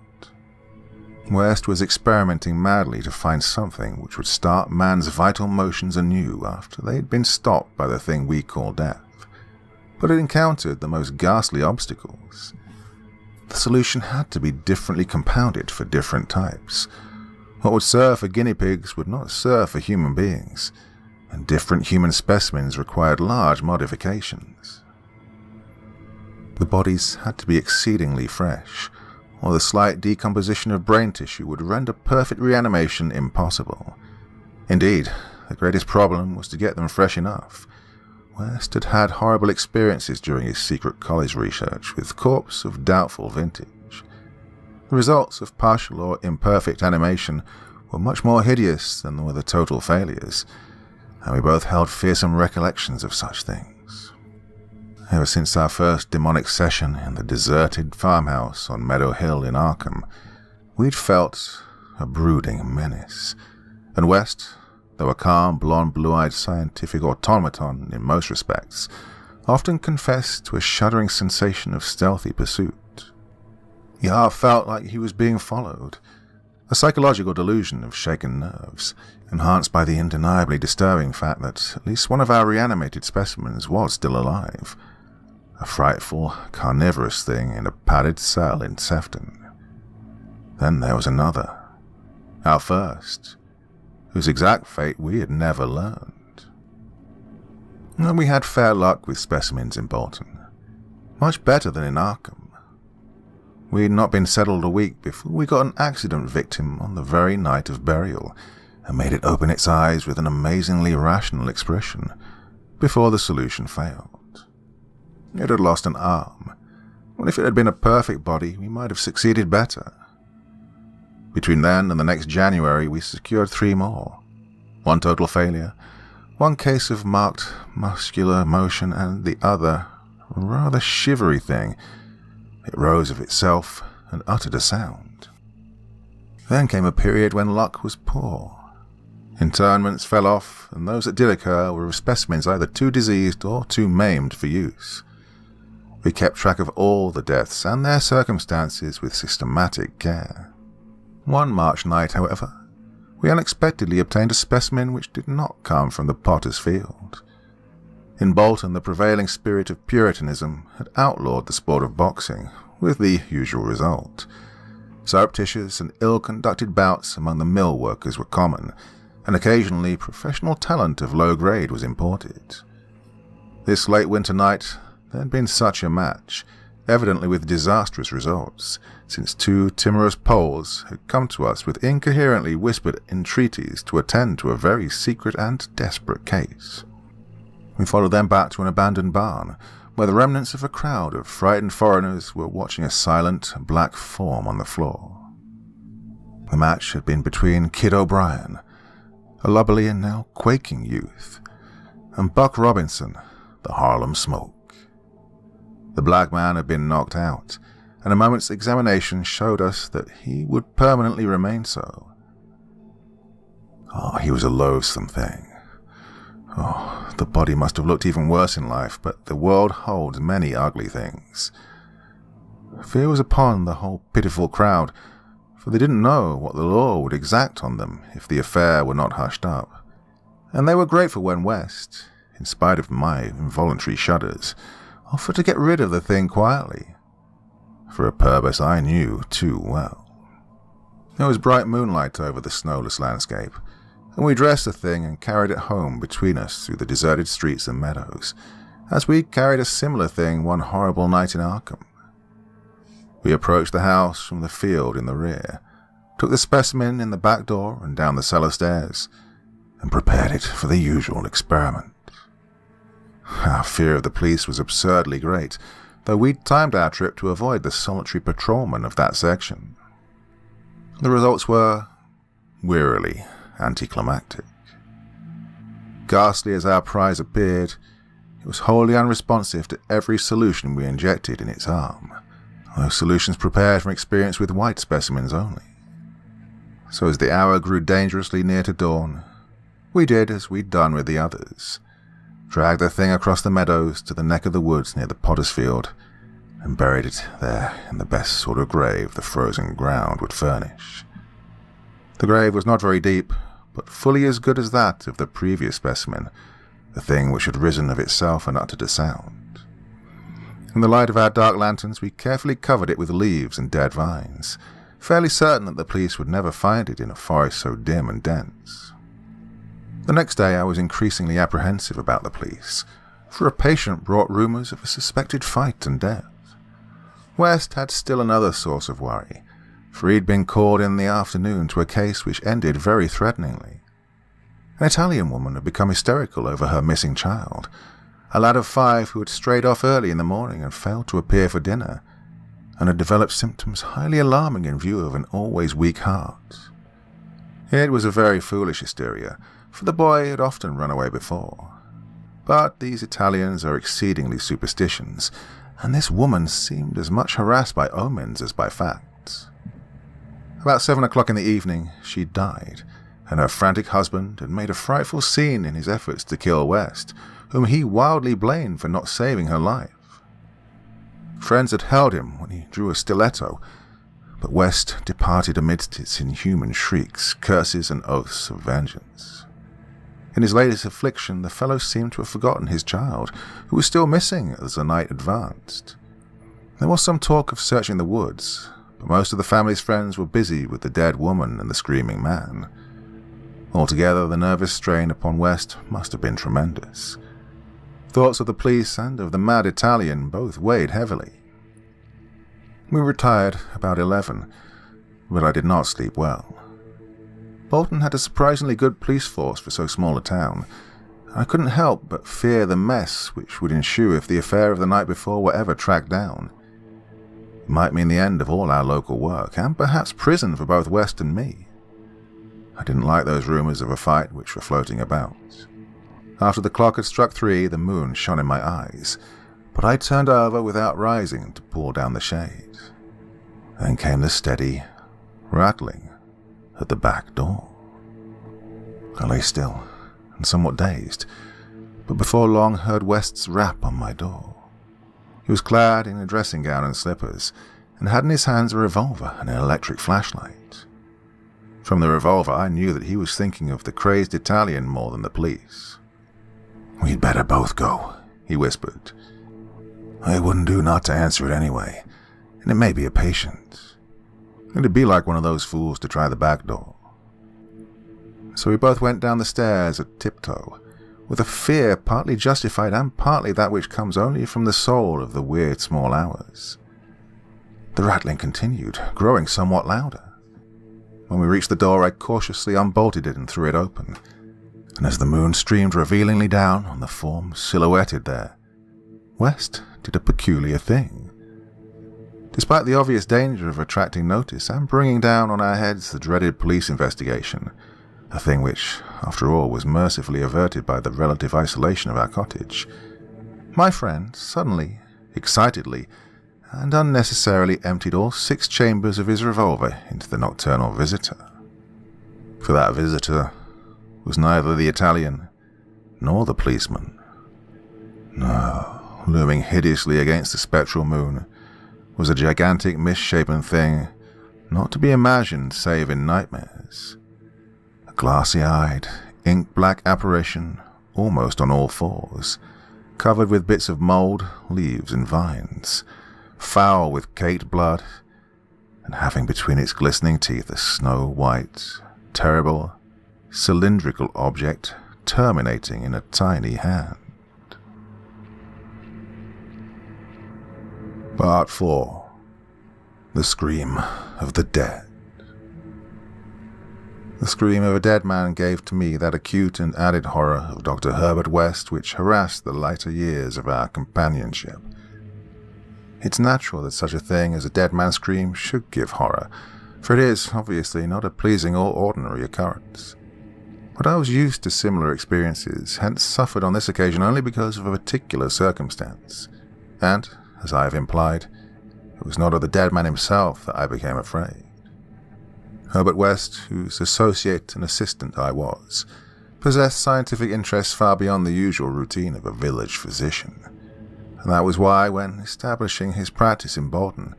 West was experimenting madly to find something which would start man's vital motions anew after they'd been stopped by the thing we call death, but it encountered the most ghastly obstacles. The solution had to be differently compounded for different types. What would serve for guinea pigs would not serve for human beings, and different human specimens required large modifications. The bodies had to be exceedingly fresh, or the slight decomposition of brain tissue would render perfect reanimation impossible. Indeed, the greatest problem was to get them fresh enough. West had had horrible experiences during his secret college research with corpses of doubtful vintage. The results of partial or imperfect animation were much more hideous than were the total failures, and we both held fearsome recollections of such things. Ever since our first demonic session in the deserted farmhouse on Meadow Hill in Arkham, we'd felt a brooding menace, and West, though a calm, blonde, blue-eyed scientific automaton in most respects, often confessed to a shuddering sensation of stealthy pursuit. He half felt like he was being followed, a psychological delusion of shaken nerves, enhanced by the undeniably disturbing fact that at least one of our reanimated specimens was still alive, a frightful, carnivorous thing in a padded cell in Sefton. Then there was another, our first, whose exact fate we had never learned. And we had fair luck with specimens in Bolton, much better than in Arkham. We had not been settled a week before we got an accident victim on the very night of burial, and made it open its eyes with an amazingly rational expression, before the solution failed. It had lost an arm. Well, if it had been a perfect body, we might have succeeded better. Between then and the next January, we secured 3 more. 1 total failure, 1 case of marked muscular motion, and the other, a rather shivery thing. It rose of itself and uttered a sound. Then came a period when luck was poor. Internments fell off, and those that did occur were of specimens either too diseased or too maimed for use. We kept track of all the deaths and their circumstances with systematic care. One March night, however, we unexpectedly obtained a specimen which did not come from the potter's field. In Bolton, the prevailing spirit of Puritanism had outlawed the sport of boxing, with the usual result. Surreptitious and ill-conducted bouts among the mill workers were common, and occasionally professional talent of low grade was imported. This late winter night, there had been such a match, evidently with disastrous results, since 2 timorous Poles had come to us with incoherently whispered entreaties to attend to a very secret and desperate case. We followed them back to an abandoned barn, where the remnants of a crowd of frightened foreigners were watching a silent, black form on the floor. The match had been between Kid O'Brien, a lubberly and now quaking youth, and Buck Robinson, the Harlem Smoke. The black man had been knocked out, and a moment's examination showed us that he would permanently remain so. Oh, he was a loathsome thing. Oh, the body must have looked even worse in life, but the world holds many ugly things. Fear was upon the whole pitiful crowd, for they didn't know what the law would exact on them if the affair were not hushed up, and they were grateful when West, in spite of my involuntary shudders, offered to get rid of the thing quietly, for a purpose I knew too well. There was bright moonlight over the snowless landscape, and we dressed the thing and carried it home between us through the deserted streets and meadows, as we carried a similar thing one horrible night in Arkham. We approached the house from the field in the rear, took the specimen in the back door and down the cellar stairs, and prepared it for the usual experiment. Our fear of the police was absurdly great, though we'd timed our trip to avoid the solitary patrolman of that section. The results were wearily anticlimactic. Ghastly as our prize appeared, it was wholly unresponsive to every solution we injected in its arm, those solutions prepared from experience with white specimens only. So as the hour grew dangerously near to dawn, we did as we'd done with the others, dragged the thing across the meadows to the neck of the woods near the potter's field, and buried it there in the best sort of grave the frozen ground would furnish. The grave was not very deep, but fully as good as that of the previous specimen, the thing which had risen of itself and uttered a sound. In the light of our dark lanterns, we carefully covered it with leaves and dead vines, fairly certain that the police would never find it in a forest so dim and dense. The next day I was increasingly apprehensive about the police, for a patient brought rumours of a suspected fight and death. West had still another source of worry, for he'd been called in the afternoon to a case which ended very threateningly. An Italian woman had become hysterical over her missing child, a lad of 5 who had strayed off early in the morning and failed to appear for dinner, and had developed symptoms highly alarming in view of an always weak heart. It was a very foolish hysteria, for the boy had often run away before. But these Italians are exceedingly superstitious, and this woman seemed as much harassed by omens as by facts. About 7 o'clock in the evening, she died, and her frantic husband had made a frightful scene in his efforts to kill West, whom he wildly blamed for not saving her life. Friends had held him when he drew a stiletto, but West departed amidst its inhuman shrieks, curses, and oaths of vengeance. In his latest affliction, the fellow seemed to have forgotten his child, who was still missing as the night advanced. There was some talk of searching the woods, but most of the family's friends were busy with the dead woman and the screaming man. Altogether, the nervous strain upon West must have been tremendous. Thoughts of the police and of the mad Italian both weighed heavily. We retired about 11, but I did not sleep well. Bolton had a surprisingly good police force for so small a town, and I couldn't help but fear the mess which would ensue if the affair of the night before were ever tracked down. It might mean the end of all our local work, and perhaps prison for both West and me. I didn't like those rumours of a fight which were floating about. After the clock had struck 3, the moon shone in my eyes, but I turned over without rising to pull down the shade. Then came the steady rattling at the back door. I lay still and somewhat dazed, but before long heard West's rap on my door. He was clad in a dressing gown and slippers, and had in his hands a revolver and an electric flashlight. From the revolver I knew that he was thinking of the crazed Italian more than the police. "We'd better both go," he whispered. "It wouldn't do not to answer it anyway, and it may be a patient. It'd be like one of those fools to try the back door." So we both went down the stairs at tiptoe, with a fear partly justified and partly that which comes only from the soul of the weird small hours. The rattling continued, growing somewhat louder. When we reached the door, I cautiously unbolted it and threw it open, and as the moon streamed revealingly down on the form silhouetted there, West did a peculiar thing. despite the obvious danger of attracting notice and bringing down on our heads the dreaded police investigation, a thing which, after all, was mercifully averted by the relative isolation of our cottage. My friend suddenly, excitedly, and unnecessarily emptied all 6 chambers of his revolver into the nocturnal visitor. For that visitor was neither the Italian nor the policeman. No, looming hideously against the spectral moon was a gigantic misshapen thing not to be imagined save in nightmares. A glassy-eyed, ink-black apparition almost on all fours, covered with bits of mould, leaves and vines, foul with caked blood, and having between its glistening teeth a snow-white, terrible, cylindrical object terminating in a tiny hand. Part 4. The Scream of the Dead. The scream of a dead man gave to me that acute and added horror of Dr. Herbert West which harassed the lighter years of our companionship. It's natural that such a thing as a dead man's scream should give horror, for it is, obviously, not a pleasing or ordinary occurrence. But I was used to similar experiences, hence suffered on this occasion only because of a particular circumstance, and, as I have implied, it was not of the dead man himself that I became afraid. Herbert West, whose associate and assistant I was, possessed scientific interests far beyond the usual routine of a village physician, and that was why, when establishing his practice in Bolton,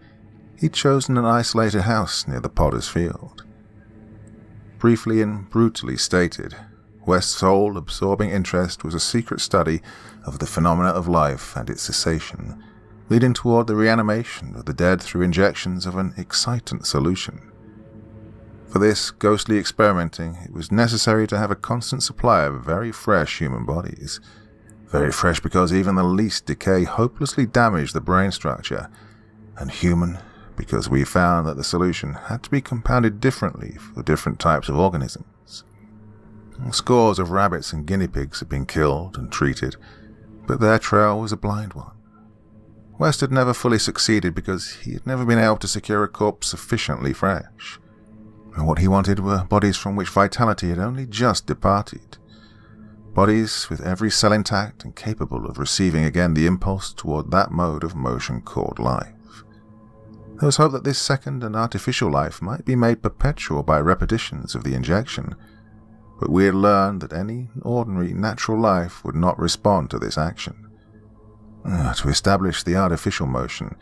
he'd chosen an isolated house near the Potter's Field. Briefly and brutally stated, West's sole absorbing interest was a secret study of the phenomena of life and its cessation, leading toward the reanimation of the dead through injections of an excitant solution. For this ghostly experimenting, it was necessary to have a constant supply of very fresh human bodies. Very fresh because even the least decay hopelessly damaged the brain structure, and human because we found that the solution had to be compounded differently for different types of organisms. Scores of rabbits and guinea pigs had been killed and treated, but their trail was a blind one. West had never fully succeeded because he had never been able to secure a corpse sufficiently fresh. And what he wanted were bodies from which vitality had only just departed. Bodies with every cell intact and capable of receiving again the impulse toward that mode of motion called life. There was hope that this second and artificial life might be made perpetual by repetitions of the injection, but we had learned that any ordinary natural life would not respond to this action. To establish the artificial motion,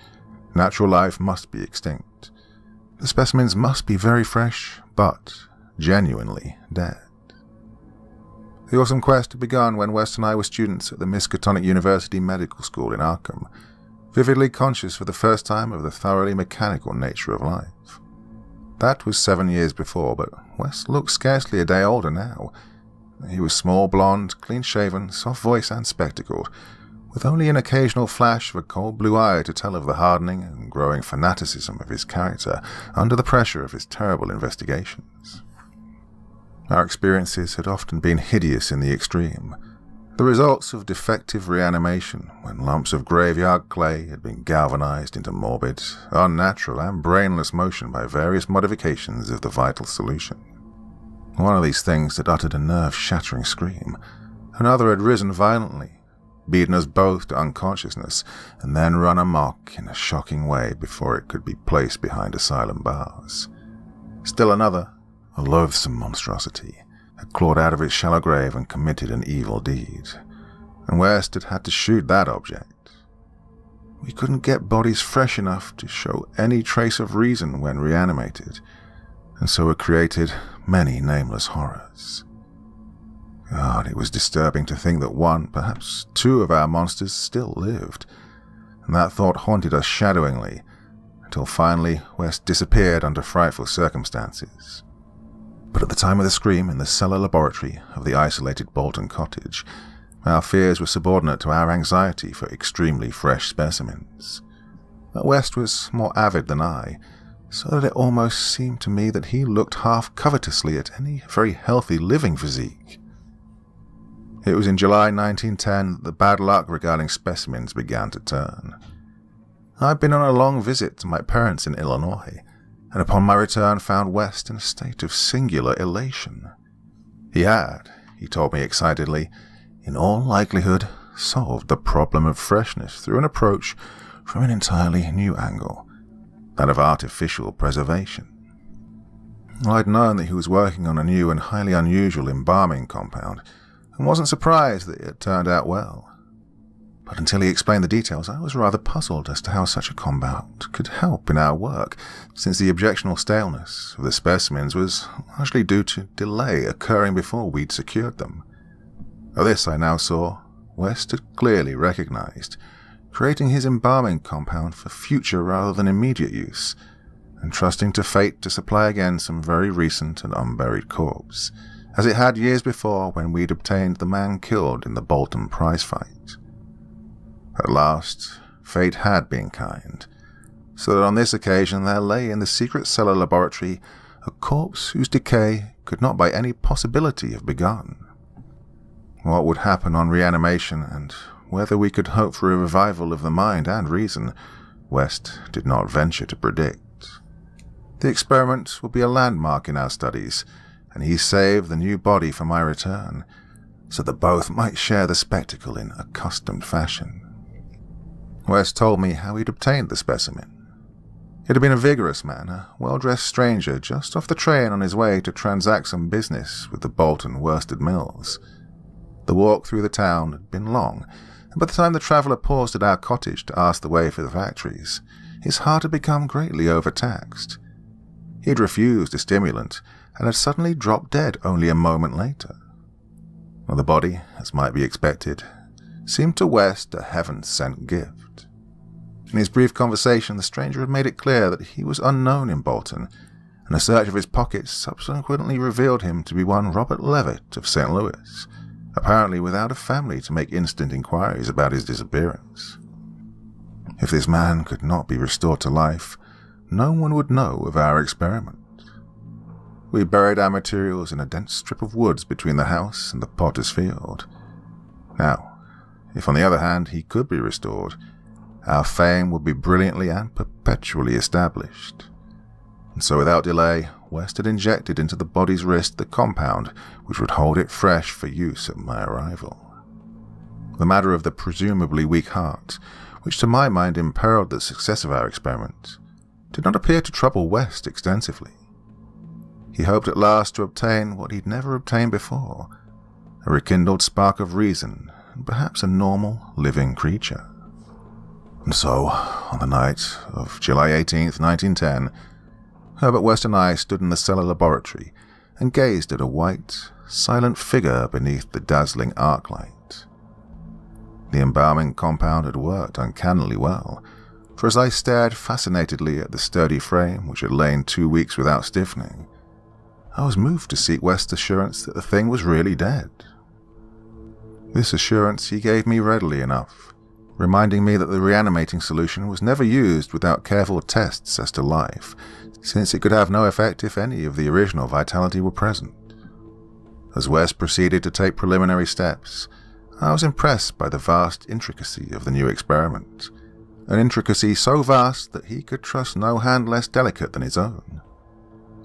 natural life must be extinct. The specimens must be very fresh, but genuinely dead. The awesome quest had begun when West and I were students at the Miskatonic University Medical School in Arkham, vividly conscious for the first time of the thoroughly mechanical nature of life. That was 7 years before, but West looked scarcely a day older now. He was small, blonde, clean-shaven, soft-voiced and spectacled, with only an occasional flash of a cold blue eye to tell of the hardening and growing fanaticism of his character under the pressure of his terrible investigations. Our experiences had often been hideous in the extreme, the results of defective reanimation when lumps of graveyard clay had been galvanized into morbid, unnatural and brainless motion by various modifications of the vital solution. One of these things had uttered a nerve-shattering scream, another had risen violently, beaten us both to unconsciousness, and then run amok in a shocking way before it could be placed behind asylum bars. Still another, a loathsome monstrosity, had clawed out of its shallow grave and committed an evil deed, and West had had to shoot that object. We couldn't get bodies fresh enough to show any trace of reason when reanimated, and so were created many nameless horrors. God, it was disturbing to think that one, perhaps two of our monsters still lived, and that thought haunted us shadowingly, until finally West disappeared under frightful circumstances. But at the time of the scream in the cellar laboratory of the isolated Bolton cottage, our fears were subordinate to our anxiety for extremely fresh specimens. But West was more avid than I, so that it almost seemed to me that he looked half covetously at any very healthy living physique. It was in July 1910 that the bad luck regarding specimens began to turn. I'd been on a long visit to my parents in Illinois, and upon my return found West in a state of singular elation. He had, he told me excitedly, in all likelihood solved the problem of freshness through an approach from an entirely new angle, that of artificial preservation. I'd known that he was working on a new and highly unusual embalming compound, and wasn't surprised that it had turned out well. But until he explained the details, I was rather puzzled as to how such a compound could help in our work, since the objectionable staleness of the specimens was largely due to delay occurring before we'd secured them. Of this I now saw West had clearly recognized, creating his embalming compound for future rather than immediate use, and trusting to fate to supply again some very recent and unburied corpse, as it had years before when we'd obtained the man killed in the Bolton prize fight. At last, fate had been kind, so that on this occasion there lay in the secret cellar laboratory a corpse whose decay could not by any possibility have begun. What would happen on reanimation, and whether we could hope for a revival of the mind and reason, West did not venture to predict. The experiment would be a landmark in our studies, and he saved the new body for my return, so that both might share the spectacle in accustomed fashion. West told me how he'd obtained the specimen. It had been a vigorous man, a well-dressed stranger just off the train on his way to transact some business with the Bolton worsted mills. The walk through the town had been long, and by the time the traveller paused at our cottage to ask the way for the factories, his heart had become greatly overtaxed. He had refused a stimulant, and had suddenly dropped dead only a moment later. Well, the body, as might be expected, seemed to West a heaven-sent gift. In his brief conversation, the stranger had made it clear that he was unknown in Bolton, and a search of his pockets subsequently revealed him to be one Robert Levitt of St. Louis, apparently without a family to make instant inquiries about his disappearance. If this man could not be restored to life, no one would know of our experiment. We buried our materials in a dense strip of woods between the house and the potter's field. Now, if on the other hand he could be restored, our fame would be brilliantly and perpetually established. And so without delay, West had injected into the body's wrist the compound which would hold it fresh for use at my arrival. The matter of the presumably weak heart, which to my mind imperiled the success of our experiment, did not appear to trouble West extensively. He hoped at last to obtain what he'd never obtained before, a rekindled spark of reason, and perhaps a normal, living creature. And so, on the night of July 18th, 1910, Herbert West and I stood in the cellar laboratory and gazed at a white, silent figure beneath the dazzling arc light. The embalming compound had worked uncannily well, for as I stared fascinatedly at the sturdy frame which had lain 2 weeks without stiffening, I was moved to seek West's assurance that the thing was really dead. This assurance he gave me readily enough, reminding me that the reanimating solution was never used without careful tests as to life, since it could have no effect if any of the original vitality were present. As West proceeded to take preliminary steps, I was impressed by the vast intricacy of the new experiment, an intricacy so vast that he could trust no hand less delicate than his own.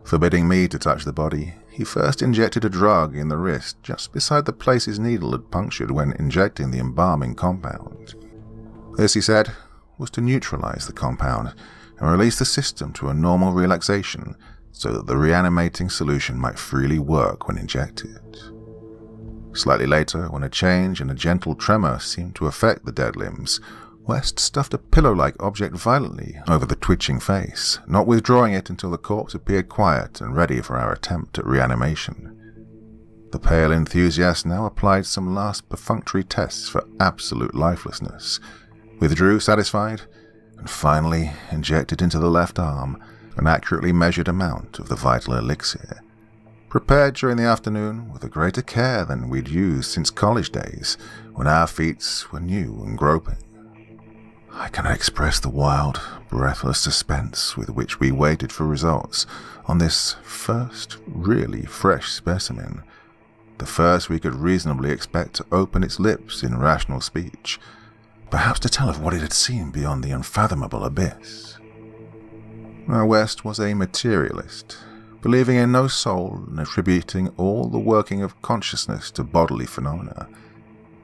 Forbidding me to touch the body, he first injected a drug in the wrist just beside the place his needle had punctured when injecting the embalming compound. This, he said, was to neutralize the compound and release the system to a normal relaxation so that the reanimating solution might freely work when injected. Slightly later, when a change and a gentle tremor seemed to affect the dead limbs, West stuffed a pillow-like object violently over the twitching face, not withdrawing it until the corpse appeared quiet and ready for our attempt at reanimation. The pale enthusiast now applied some last perfunctory tests for absolute lifelessness, withdrew satisfied, and finally injected into the left arm an accurately measured amount of the vital elixir, prepared during the afternoon with a greater care than we'd used since college days, when our feet were new and groping. I cannot express the wild, breathless suspense with which we waited for results on this first really fresh specimen, the first we could reasonably expect to open its lips in rational speech, perhaps to tell of what it had seen beyond the unfathomable abyss. Now, West was a materialist, believing in no soul and attributing all the working of consciousness to bodily phenomena.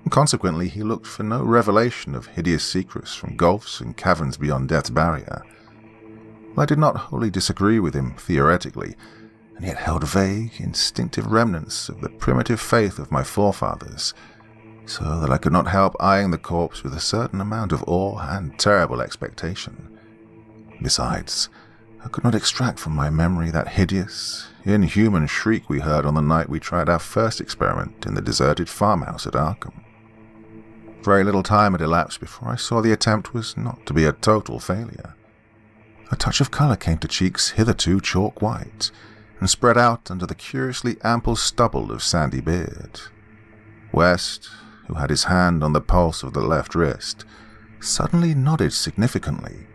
And consequently, he looked for no revelation of hideous secrets from gulfs and caverns beyond death's barrier. I did not wholly disagree with him theoretically, and yet held vague, instinctive remnants of the primitive faith of my forefathers, so that I could not help eyeing the corpse with a certain amount of awe and terrible expectation. Besides, I could not extract from my memory that hideous, inhuman shriek we heard on the night we tried our first experiment in the deserted farmhouse at Arkham. Very little time had elapsed before I saw the attempt was not to be a total failure. A touch of colour came to cheeks hitherto chalk white, and spread out under the curiously ample stubble of sandy beard. West, who had his hand on the pulse of the left wrist, suddenly nodded significantly,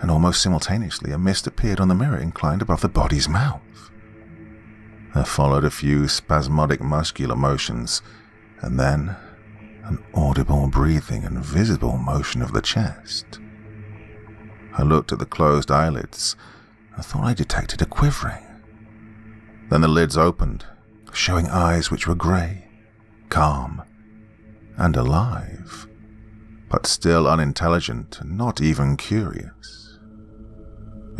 and almost simultaneously a mist appeared on the mirror inclined above the body's mouth. There followed a few spasmodic muscular motions, and then an audible breathing and visible motion of the chest. I looked at the closed eyelids and thought I detected a quivering. Then the lids opened, showing eyes which were grey, calm, and alive, but still unintelligent and not even curious.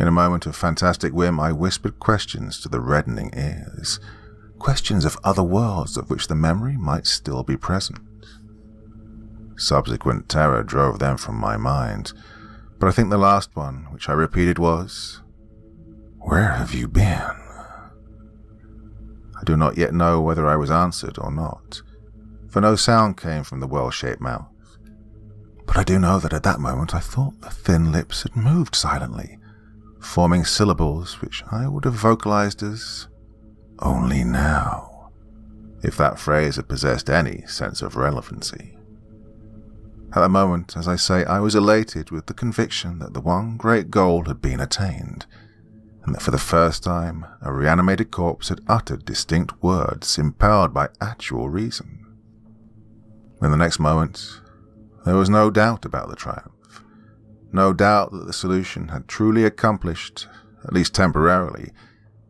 In a moment of fantastic whim, I whispered questions to the reddening ears, questions of other worlds of which the memory might still be present. Subsequent terror drove them from my mind, but I think the last one, which I repeated, was, "Where have you been?" I do not yet know whether I was answered or not, for no sound came from the well-shaped mouth. But I do know that at that moment I thought the thin lips had moved silently, forming syllables which I would have vocalized as "only now," if that phrase had possessed any sense of relevancy. At the moment, as I say, I was elated with the conviction that the one great goal had been attained, and that for the first time a reanimated corpse had uttered distinct words empowered by actual reason. In the next moment, there was no doubt about the triumph, no doubt that the solution had truly accomplished, at least temporarily,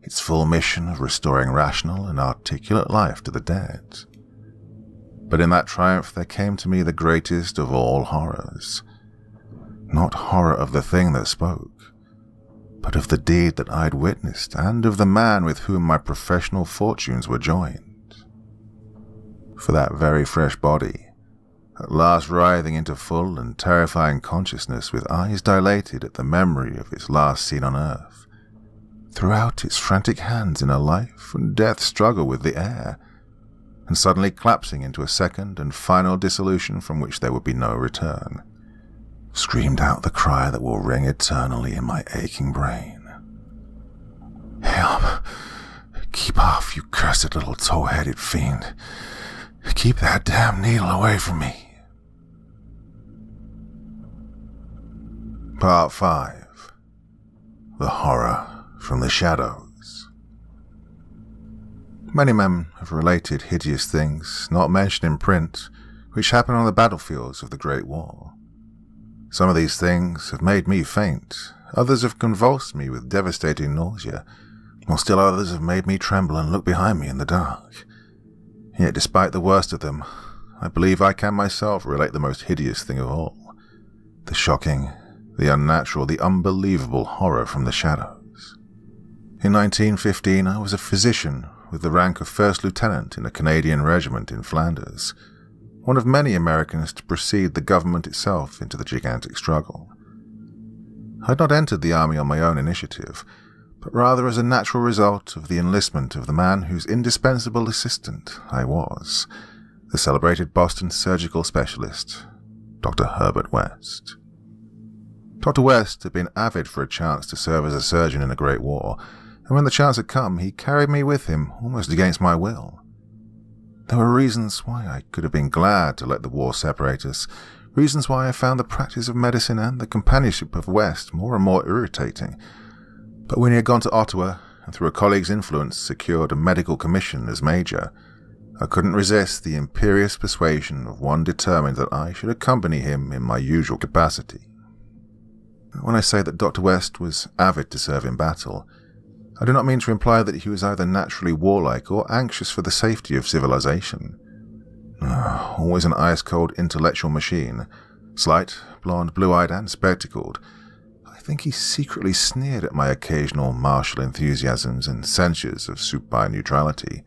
its full mission of restoring rational and articulate life to the dead. But in that triumph there came to me the greatest of all horrors. Not horror of the thing that spoke, but of the deed that I had witnessed and of the man with whom my professional fortunes were joined. For that very fresh body, at last writhing into full and terrifying consciousness with eyes dilated at the memory of its last scene on earth, threw out its frantic hands in a life and death struggle with the air, and suddenly collapsing into a second and final dissolution from which there would be no return, screamed out the cry that will ring eternally in my aching brain. "Help! Keep off, you cursed little tow-headed fiend! Keep that damn needle away from me!" Part 5. The Horror from the Shadows. Many men have related hideous things, not mentioned in print, which happened on the battlefields of the Great War. Some of these things have made me faint, others have convulsed me with devastating nausea, while still others have made me tremble and look behind me in the dark. Yet despite the worst of them, I believe I can myself relate the most hideous thing of all, the shocking, the unnatural, the unbelievable horror from the shadows. In 1915 I was a physician with the rank of first lieutenant in a Canadian regiment in Flanders, one of many Americans to precede the government itself into the gigantic struggle. I had not entered the army on my own initiative, but rather as a natural result of the enlistment of the man whose indispensable assistant I was, the celebrated Boston surgical specialist, Dr. Herbert West. Dr. West had been avid for a chance to serve as a surgeon in a great war, and when the chance had come, he carried me with him almost against my will. There were reasons why I could have been glad to let the war separate us, reasons why I found the practice of medicine and the companionship of West more and more irritating. But when he had gone to Ottawa, and through a colleague's influence secured a medical commission as major, I couldn't resist the imperious persuasion of one determined that I should accompany him in my usual capacity. When I say that Dr. West was avid to serve in battle, I do not mean to imply that he was either naturally warlike or anxious for the safety of civilization. Always an ice-cold intellectual machine, slight, blonde, blue-eyed and spectacled, I think he secretly sneered at my occasional martial enthusiasms and censures of supine neutrality.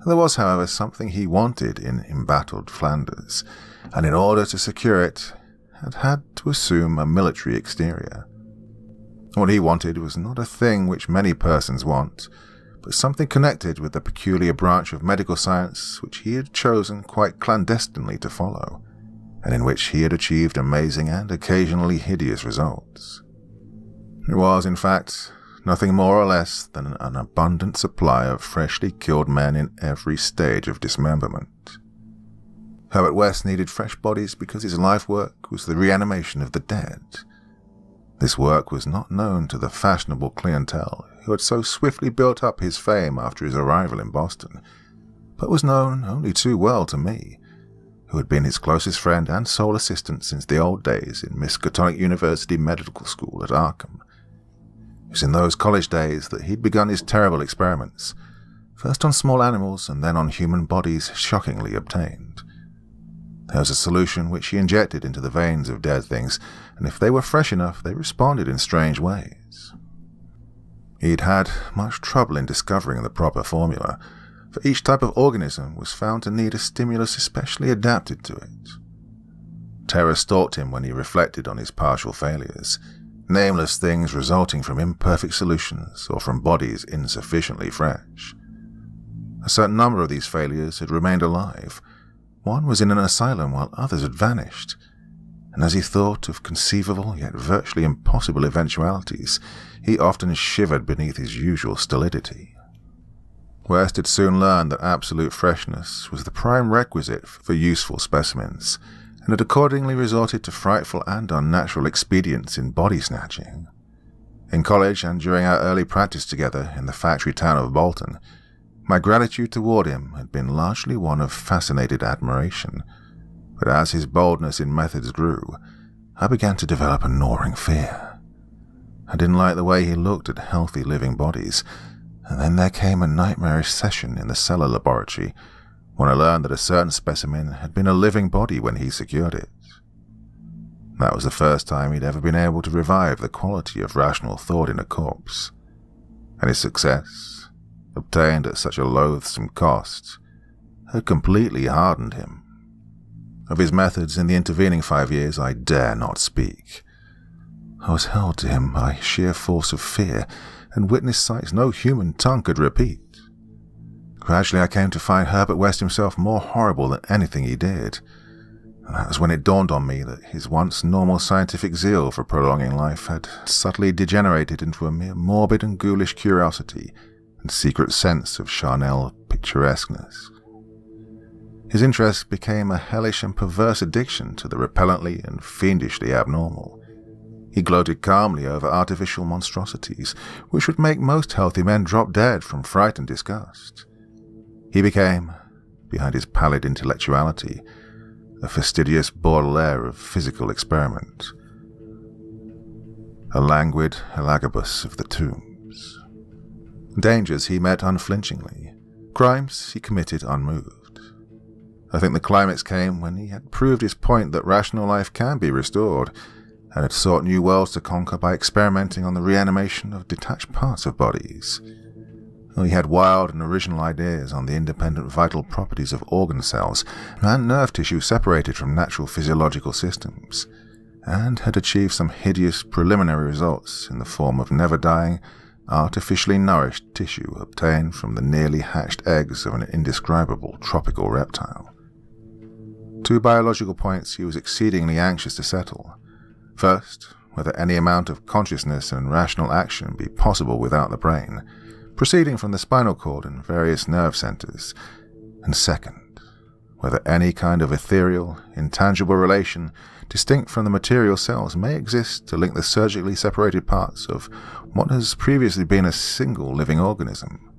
There was, however, something he wanted in embattled Flanders, and in order to secure it, had to assume a military exterior. What he wanted was not a thing which many persons want, but something connected with the peculiar branch of medical science which he had chosen quite clandestinely to follow, and in which he had achieved amazing and occasionally hideous results. It was, in fact, nothing more or less than an abundant supply of freshly killed men in every stage of dismemberment. Herbert West needed fresh bodies because his life work was the reanimation of the dead. This work was not known to the fashionable clientele who had so swiftly built up his fame after his arrival in Boston, but was known only too well to me, who had been his closest friend and sole assistant since the old days in Miskatonic University Medical School at Arkham. It was in those college days that he'd begun his terrible experiments, first on small animals and then on human bodies shockingly obtained. There was a solution which he injected into the veins of dead things, and if they were fresh enough, they responded in strange ways. He'd had much trouble in discovering the proper formula, for each type of organism was found to need a stimulus especially adapted to it. Terror stalked him when he reflected on his partial failures, nameless things resulting from imperfect solutions or from bodies insufficiently fresh. A certain number of these failures had remained alive. One was in an asylum while others had vanished, and as he thought of conceivable yet virtually impossible eventualities, he often shivered beneath his usual stolidity. West had soon learned that absolute freshness was the prime requisite for useful specimens, and had accordingly resorted to frightful and unnatural expedients in body snatching. In college and during our early practice together in the factory town of Bolton, my gratitude toward him had been largely one of fascinated admiration, but as his boldness in methods grew, I began to develop a gnawing fear. I didn't like the way he looked at healthy living bodies, and then there came a nightmarish session in the cellar laboratory when I learned that a certain specimen had been a living body when he secured it. That was the first time he'd ever been able to revive the quality of rational thought in a corpse, and his success, obtained at such a loathsome cost, had completely hardened him. Of his methods in the intervening 5 years I dare not speak. I was held to him by sheer force of fear, and witnessed sights no human tongue could repeat. Gradually I came to find Herbert West himself more horrible than anything he did, and that was when it dawned on me that his once normal scientific zeal for prolonging life had subtly degenerated into a mere morbid and ghoulish curiosity and secret sense of charnel picturesqueness. His interest became a hellish and perverse addiction to the repellently and fiendishly abnormal. He gloated calmly over artificial monstrosities, which would make most healthy men drop dead from fright and disgust. He became, behind his pallid intellectuality, a fastidious Baudelaire of physical experiment, a languid Elagabus of the tombs. Dangers he met unflinchingly, crimes he committed unmoved. I think the climax came when he had proved his point that rational life can be restored, and had sought new worlds to conquer by experimenting on the reanimation of detached parts of bodies. He had wild and original ideas on the independent vital properties of organ cells and nerve tissue separated from natural physiological systems, and had achieved some hideous preliminary results in the form of never-dying, artificially nourished tissue obtained from the nearly hatched eggs of an indescribable tropical reptile. 2 biological points he was exceedingly anxious to settle. First, whether any amount of consciousness and rational action be possible without the brain, proceeding from the spinal cord and various nerve centers, and second, whether any kind of ethereal, intangible relation distinct from the material cells may exist to link the surgically separated parts of what has previously been a single living organism.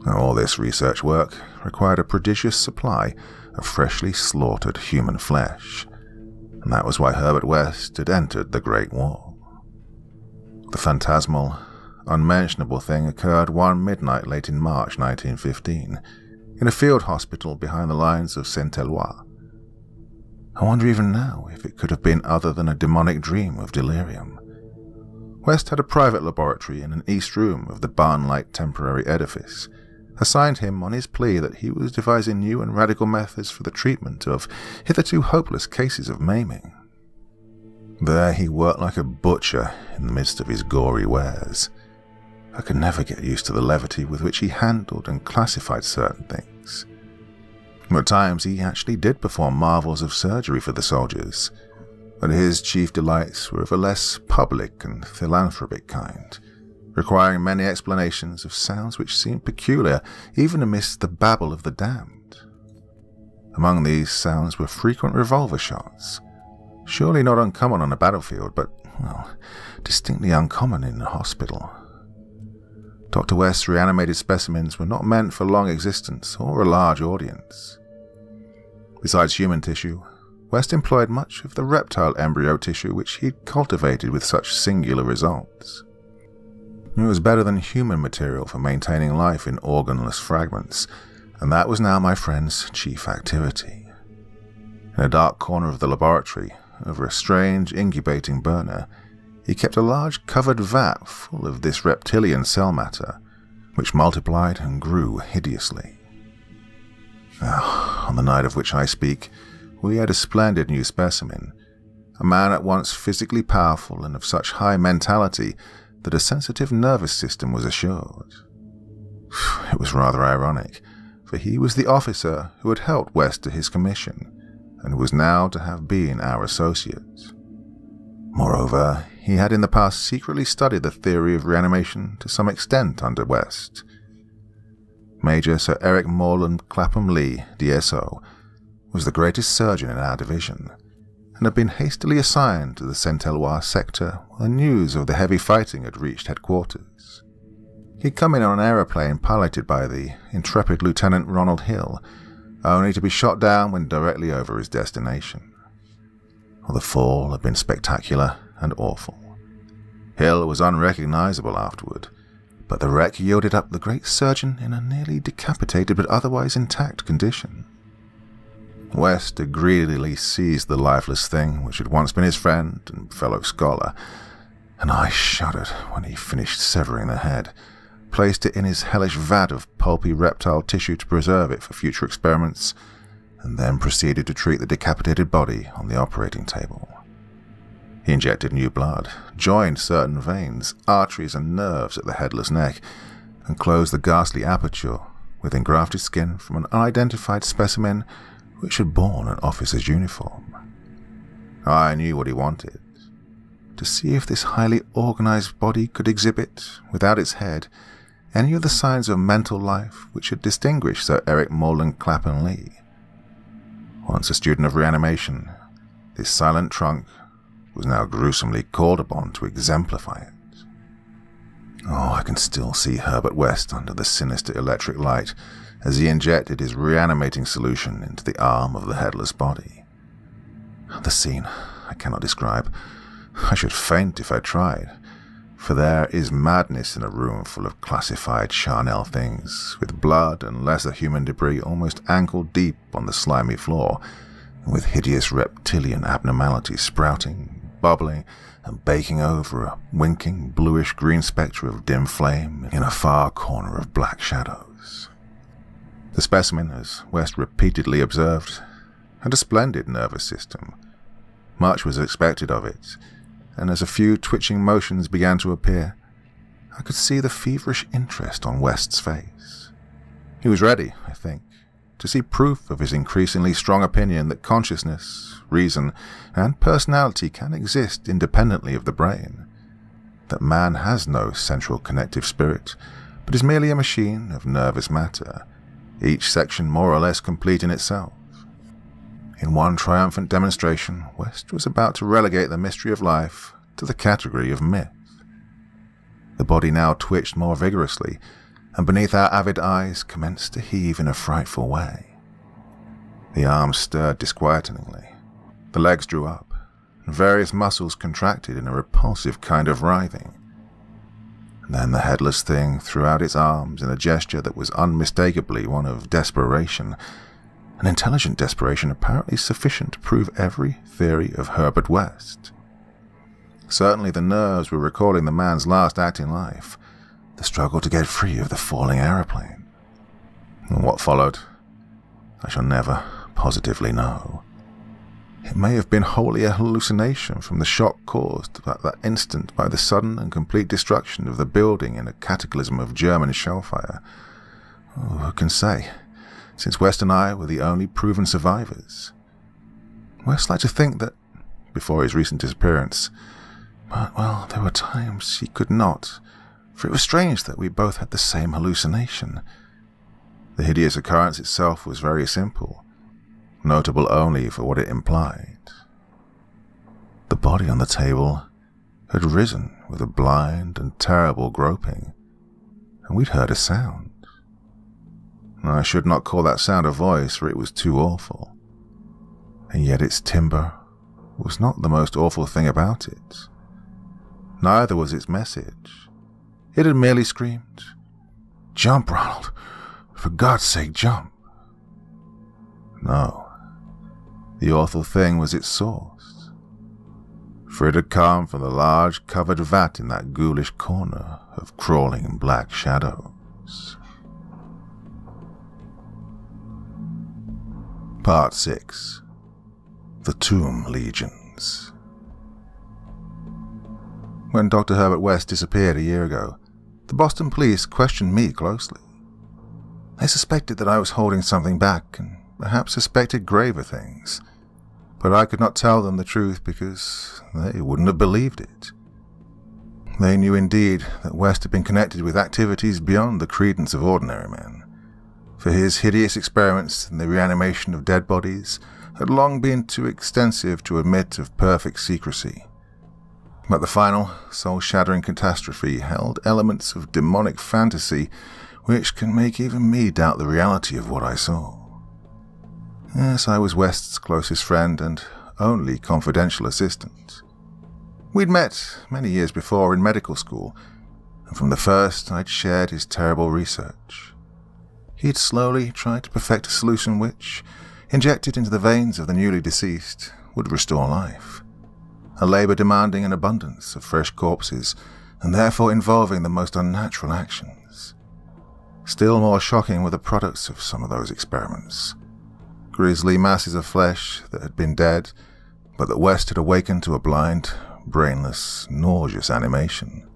All this research work required a prodigious supply of freshly slaughtered human flesh, and that was why Herbert West had entered the Great War. The phantasmal, unmentionable thing occurred one midnight late in March 1915, in a field hospital behind the lines of Saint-Éloi. I wonder even now if it could have been other than a demonic dream of delirium. West had a private laboratory in an east room of the barn-like temporary edifice, assigned him on his plea that he was devising new and radical methods for the treatment of hitherto hopeless cases of maiming. There he worked like a butcher in the midst of his gory wares. I could never get used to the levity with which he handled and classified certain things. At times he actually did perform marvels of surgery for the soldiers, but his chief delights were of a less public and philanthropic kind, requiring many explanations of sounds which seemed peculiar even amidst the babble of the damned. Among these sounds were frequent revolver shots, surely not uncommon on a battlefield, but, well, distinctly uncommon in a hospital. Dr. West's reanimated specimens were not meant for long existence or a large audience. Besides human tissue, West employed much of the reptile embryo tissue which he'd cultivated with such singular results. It was better than human material for maintaining life in organless fragments, and that was now my friend's chief activity. In a dark corner of the laboratory, over a strange incubating burner, he kept a large covered vat full of this reptilian cell matter, which multiplied and grew hideously. On the night of which I speak, we had a splendid new specimen, a man at once physically powerful and of such high mentality that a sensitive nervous system was assured. It was rather ironic, for he was the officer who had helped West to his commission, and was now to have been our associate. Moreover, he had in the past secretly studied the theory of reanimation to some extent under West. Major Sir Eric Morland Clapham Lee, DSO, was the greatest surgeon in our division, and had been hastily assigned to the Saint-Éloi sector when news of the heavy fighting had reached headquarters. He'd come in on an aeroplane piloted by the intrepid Lieutenant Ronald Hill, only to be shot down when directly over his destination. The fall had been spectacular and awful. Hill was unrecognizable afterward, but the wreck yielded up the great surgeon in a nearly decapitated but otherwise intact condition. West had greedily seized the lifeless thing which had once been his friend and fellow scholar, and I shuddered when he finished severing the head, placed it in his hellish vat of pulpy reptile tissue to preserve it for future experiments, and then proceeded to treat the decapitated body on the operating table. He injected new blood, joined certain veins, arteries and nerves at the headless neck, and closed the ghastly aperture with engrafted skin from an unidentified specimen which had borne an officer's uniform. I knew what he wanted: to see if this highly organized body could exhibit, without its head, any of the signs of mental life which had distinguished Sir Eric Morland Clapham Lee. Once a student of reanimation, this silent trunk was now gruesomely called upon to exemplify it. I can still see Herbert West under the sinister electric light as he injected his reanimating solution into the arm of the headless body. The scene I cannot describe. I should faint if I tried, for there is madness in a room full of classified charnel things, with blood and lesser human debris almost ankle-deep on the slimy floor, and with hideous reptilian abnormalities sprouting, bubbling, and baking over a winking, bluish-green spectre of dim flame in a far corner of black shadows. The specimen, as West repeatedly observed, had a splendid nervous system. Much was expected of it, and as a few twitching motions began to appear, I could see the feverish interest on West's face. He was ready, I think, to see proof of his increasingly strong opinion that consciousness, reason, and personality can exist independently of the brain, that man has no central connective spirit, but is merely a machine of nervous matter, each section more or less complete in itself. In one triumphant demonstration, West was about to relegate the mystery of life to the category of myth. The body now twitched more vigorously, and beneath our avid eyes commenced to heave in a frightful way. The arms stirred disquietingly, the legs drew up, and various muscles contracted in a repulsive kind of writhing. And then the headless thing threw out its arms in a gesture that was unmistakably one of desperation, an intelligent desperation apparently sufficient to prove every theory of Herbert West. Certainly the nerves were recalling the man's last act in life, the struggle to get free of the falling aeroplane. And what followed, I shall never positively know. It may have been wholly a hallucination from the shock caused at that instant by the sudden and complete destruction of the building in a cataclysm of German shellfire. Oh, who can say, since West and I were the only proven survivors. West liked to think that, before his recent disappearance, but, well, there were times he could not, for it was strange that we both had the same hallucination. The hideous occurrence itself was very simple, notable only for what it implied. The body on the table had risen with a blind and terrible groping, and we'd heard a sound. I should not call that sound a voice, for it was too awful. And yet its timbre was not the most awful thing about it. Neither was its message. It had merely screamed, "Jump, Ronald! For God's sake, jump!" No, the awful thing was its source, for it had come from the large covered vat in that ghoulish corner of crawling black shadows. Part 6. The Tomb Legions. When Dr. Herbert West disappeared a year ago, the Boston police questioned me closely. They suspected that I was holding something back and perhaps suspected graver things, but I could not tell them the truth because they wouldn't have believed it. They knew indeed that West had been connected with activities beyond the credence of ordinary men, for his hideous experiments in the reanimation of dead bodies had long been too extensive to admit of perfect secrecy. But the final, soul-shattering catastrophe held elements of demonic fantasy which can make even me doubt the reality of what I saw. Yes, I was West's closest friend and only confidential assistant. We'd met many years before in medical school, and from the first I'd shared his terrible research. He'd slowly tried to perfect a solution which, injected into the veins of the newly deceased, would restore life. A labor demanding an abundance of fresh corpses, and therefore involving the most unnatural actions. Still more shocking were the products of some of those experiments. Grisly masses of flesh that had been dead, but that West had awakened to a blind, brainless, nauseous animation.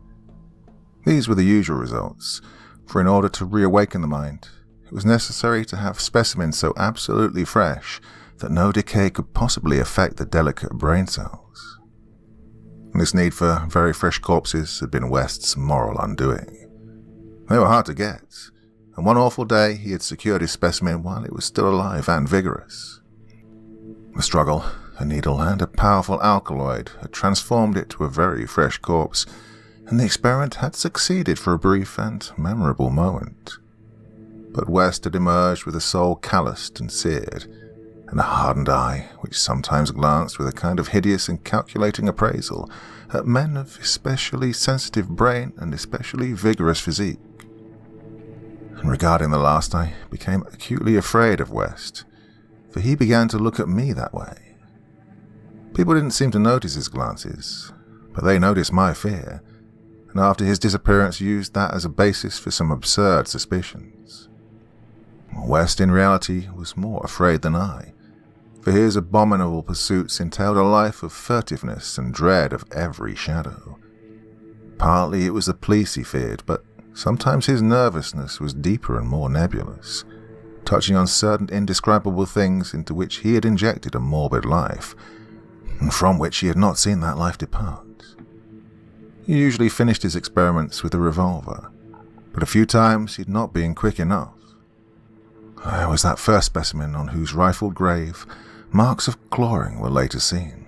These were the usual results, for in order to reawaken the mind, it was necessary to have specimens so absolutely fresh that no decay could possibly affect the delicate brain cells. This need for very fresh corpses had been West's moral undoing. They were hard to get, and one awful day he had secured his specimen while it was still alive and vigorous. A struggle, a needle, and a powerful alkaloid had transformed it to a very fresh corpse, and the experiment had succeeded for a brief and memorable moment. But West had emerged with a soul calloused and seared, and a hardened eye which sometimes glanced with a kind of hideous and calculating appraisal at men of especially sensitive brain and especially vigorous physique. And regarding the last, I became acutely afraid of West, for he began to look at me that way. People didn't seem to notice his glances, but they noticed my fear, and after his disappearance used that as a basis for some absurd suspicions. West, in reality, was more afraid than I, for his abominable pursuits entailed a life of furtiveness and dread of every shadow. Partly it was the police he feared, but sometimes his nervousness was deeper and more nebulous, touching on certain indescribable things into which he had injected a morbid life, and from which he had not seen that life depart. He usually finished his experiments with a revolver, but a few times he had not been quick enough. There was that first specimen on whose rifled grave marks of clawing were later seen.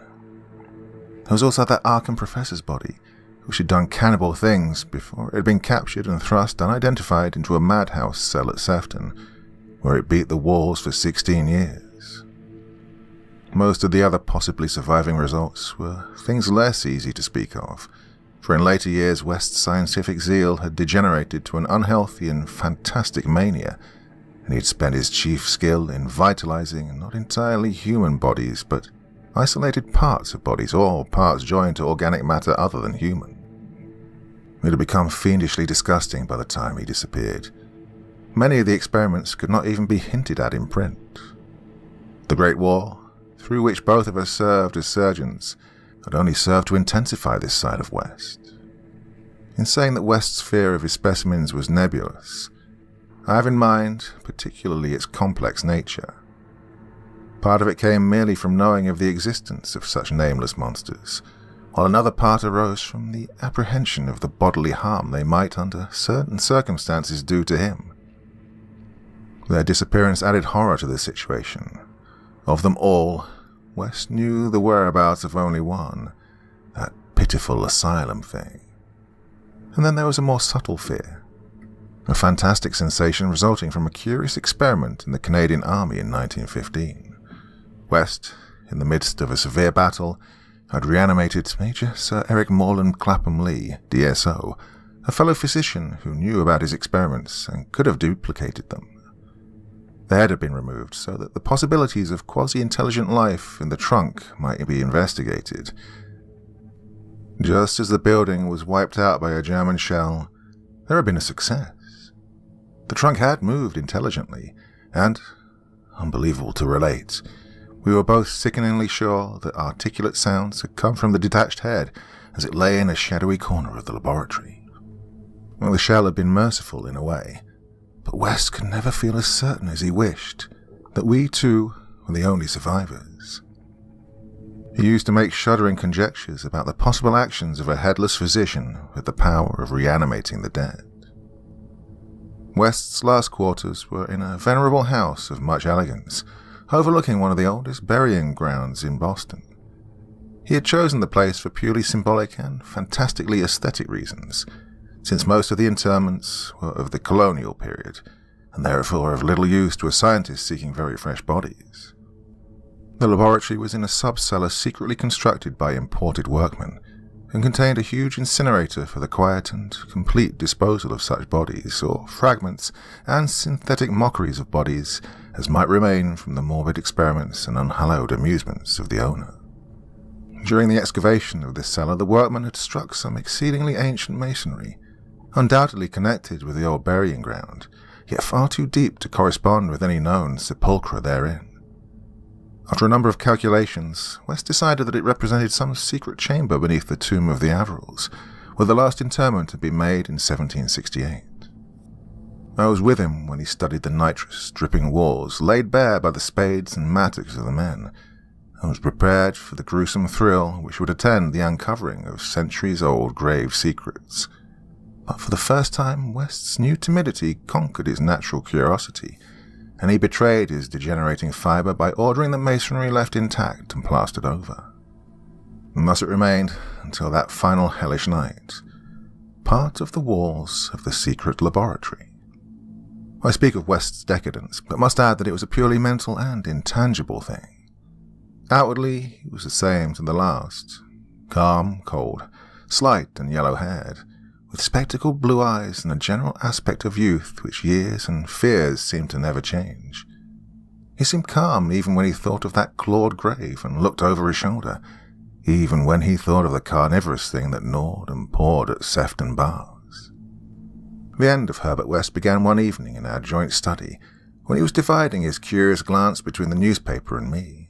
There was also that Arkham professor's body, which had done cannibal things before it had been captured and thrust unidentified into a madhouse cell at Sefton, where it beat the walls for 16 years. Most of the other possibly surviving results were things less easy to speak of, for in later years West's scientific zeal had degenerated to an unhealthy and fantastic mania, and he'd spent his chief skill in vitalizing not entirely human bodies, but isolated parts of bodies, or parts joined to organic matter other than human. It had become fiendishly disgusting by the time he disappeared. Many of the experiments could not even be hinted at in print. The Great War, through which both of us served as surgeons, had only served to intensify this side of West. In saying that West's fear of his specimens was nebulous, I have in mind particularly its complex nature. Part of it came merely from knowing of the existence of such nameless monsters, while another part arose from the apprehension of the bodily harm they might under certain circumstances do to him. Their disappearance added horror to the situation. Of them all, West knew the whereabouts of only one, that pitiful asylum thing. And then there was a more subtle fear, a fantastic sensation resulting from a curious experiment in the Canadian Army in 1915. West, in the midst of a severe battle, had reanimated Major Sir Eric Morland Clapham Lee, DSO, a fellow physician who knew about his experiments and could have duplicated them. The head had been removed so that the possibilities of quasi-intelligent life in the trunk might be investigated. Just as the building was wiped out by a German shell, there had been a success. The trunk had moved intelligently, and, unbelievable to relate, we were both sickeningly sure that articulate sounds had come from the detached head as it lay in a shadowy corner of the laboratory. Well, the shell had been merciful in a way, but West could never feel as certain as he wished that we too were the only survivors. He used to make shuddering conjectures about the possible actions of a headless physician with the power of reanimating the dead. West's last quarters were in a venerable house of much elegance, overlooking one of the oldest burying grounds in Boston. He had chosen the place for purely symbolic and fantastically aesthetic reasons, since most of the interments were of the colonial period, and therefore of little use to a scientist seeking very fresh bodies. The laboratory was in a sub-cellar secretly constructed by imported workmen, and contained a huge incinerator for the quiet and complete disposal of such bodies, or fragments and synthetic mockeries of bodies as might remain from the morbid experiments and unhallowed amusements of the owner. During the excavation of this cellar, the workmen had struck some exceedingly ancient masonry, undoubtedly connected with the old burying ground, yet far too deep to correspond with any known sepulchre therein. After a number of calculations, West decided that it represented some secret chamber beneath the tomb of the Averils, where the last interment had been made in 1768. I was with him when he studied the nitrous-dripping walls laid bare by the spades and mattocks of the men, and was prepared for the gruesome thrill which would attend the uncovering of centuries-old grave secrets. But for the first time, West's new timidity conquered his natural curiosity, and he betrayed his degenerating fibre by ordering the masonry left intact and plastered over. And thus it remained until that final hellish night, part of the walls of the secret laboratory. I speak of West's decadence, but must add that it was a purely mental and intangible thing. Outwardly, he was the same to the last, calm, cold, slight and yellow-haired, with spectacled blue eyes and a general aspect of youth which years and fears seemed to never change. He seemed calm even when he thought of that clawed grave and looked over his shoulder, even when he thought of the carnivorous thing that gnawed and pawed at Sefton bars. The end of Herbert West began one evening in our joint study, when he was dividing his curious glance between the newspaper and me.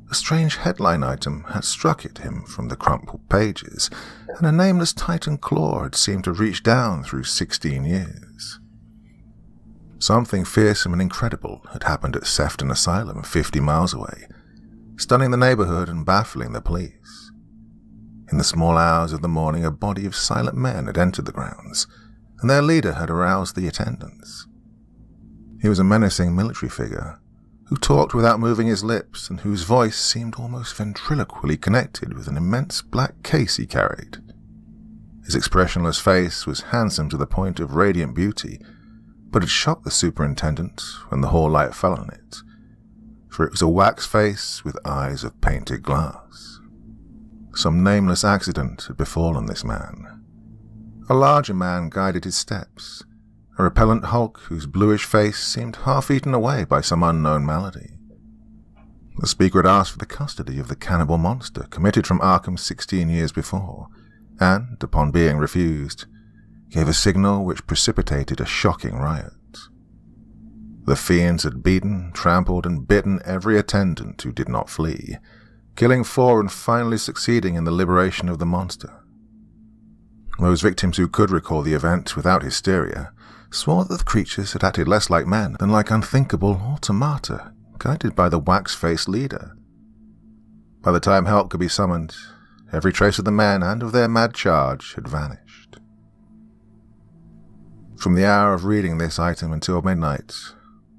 A strange headline item had struck at him from the crumpled pages, and a nameless Titan claw had seemed to reach down through 16 years. Something fearsome and incredible had happened at Sefton Asylum 50 miles away, stunning the neighborhood and baffling the police. In the small hours of the morning, a body of silent men had entered the grounds, and their leader had aroused the attendants. He was a menacing military figure, who talked without moving his lips and whose voice seemed almost ventriloquially connected with an immense black case he carried. His expressionless face was handsome to the point of radiant beauty, but it shocked the superintendent when the hall light fell on it, for it was a wax face with eyes of painted glass. Some nameless accident had befallen this man. A larger man guided his steps, a repellent hulk whose bluish face seemed half eaten away by some unknown malady. The speaker had asked for the custody of the cannibal monster committed from Arkham 16 years before, and, upon being refused, gave a signal which precipitated a shocking riot. The fiends had beaten, trampled, and bitten every attendant who did not flee, killing 4 and finally succeeding in the liberation of the monster. Those victims who could recall the event without hysteria swore that the creatures had acted less like men than like unthinkable automata, guided by the wax-faced leader. By the time help could be summoned, every trace of the men and of their mad charge had vanished. From the hour of reading this item until midnight,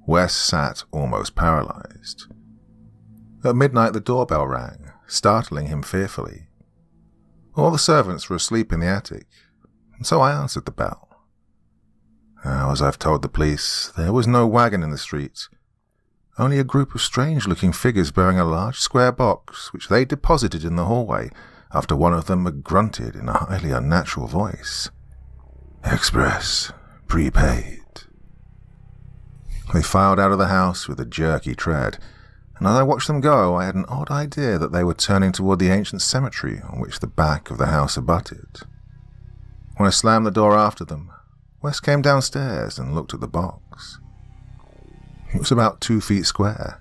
West sat almost paralyzed. At midnight the doorbell rang, startling him fearfully. All the servants were asleep in the attic, and so I answered the bell. Now, as I've told the police, there was no wagon in the street, only a group of strange-looking figures bearing a large square box which they deposited in the hallway after one of them had grunted in a highly unnatural voice. "Express, prepaid." They filed out of the house with a jerky tread, and as I watched them go, I had an odd idea that they were turning toward the ancient cemetery on which the back of the house abutted. When I slammed the door after them, West came downstairs and looked at the box. It was about 2 feet square,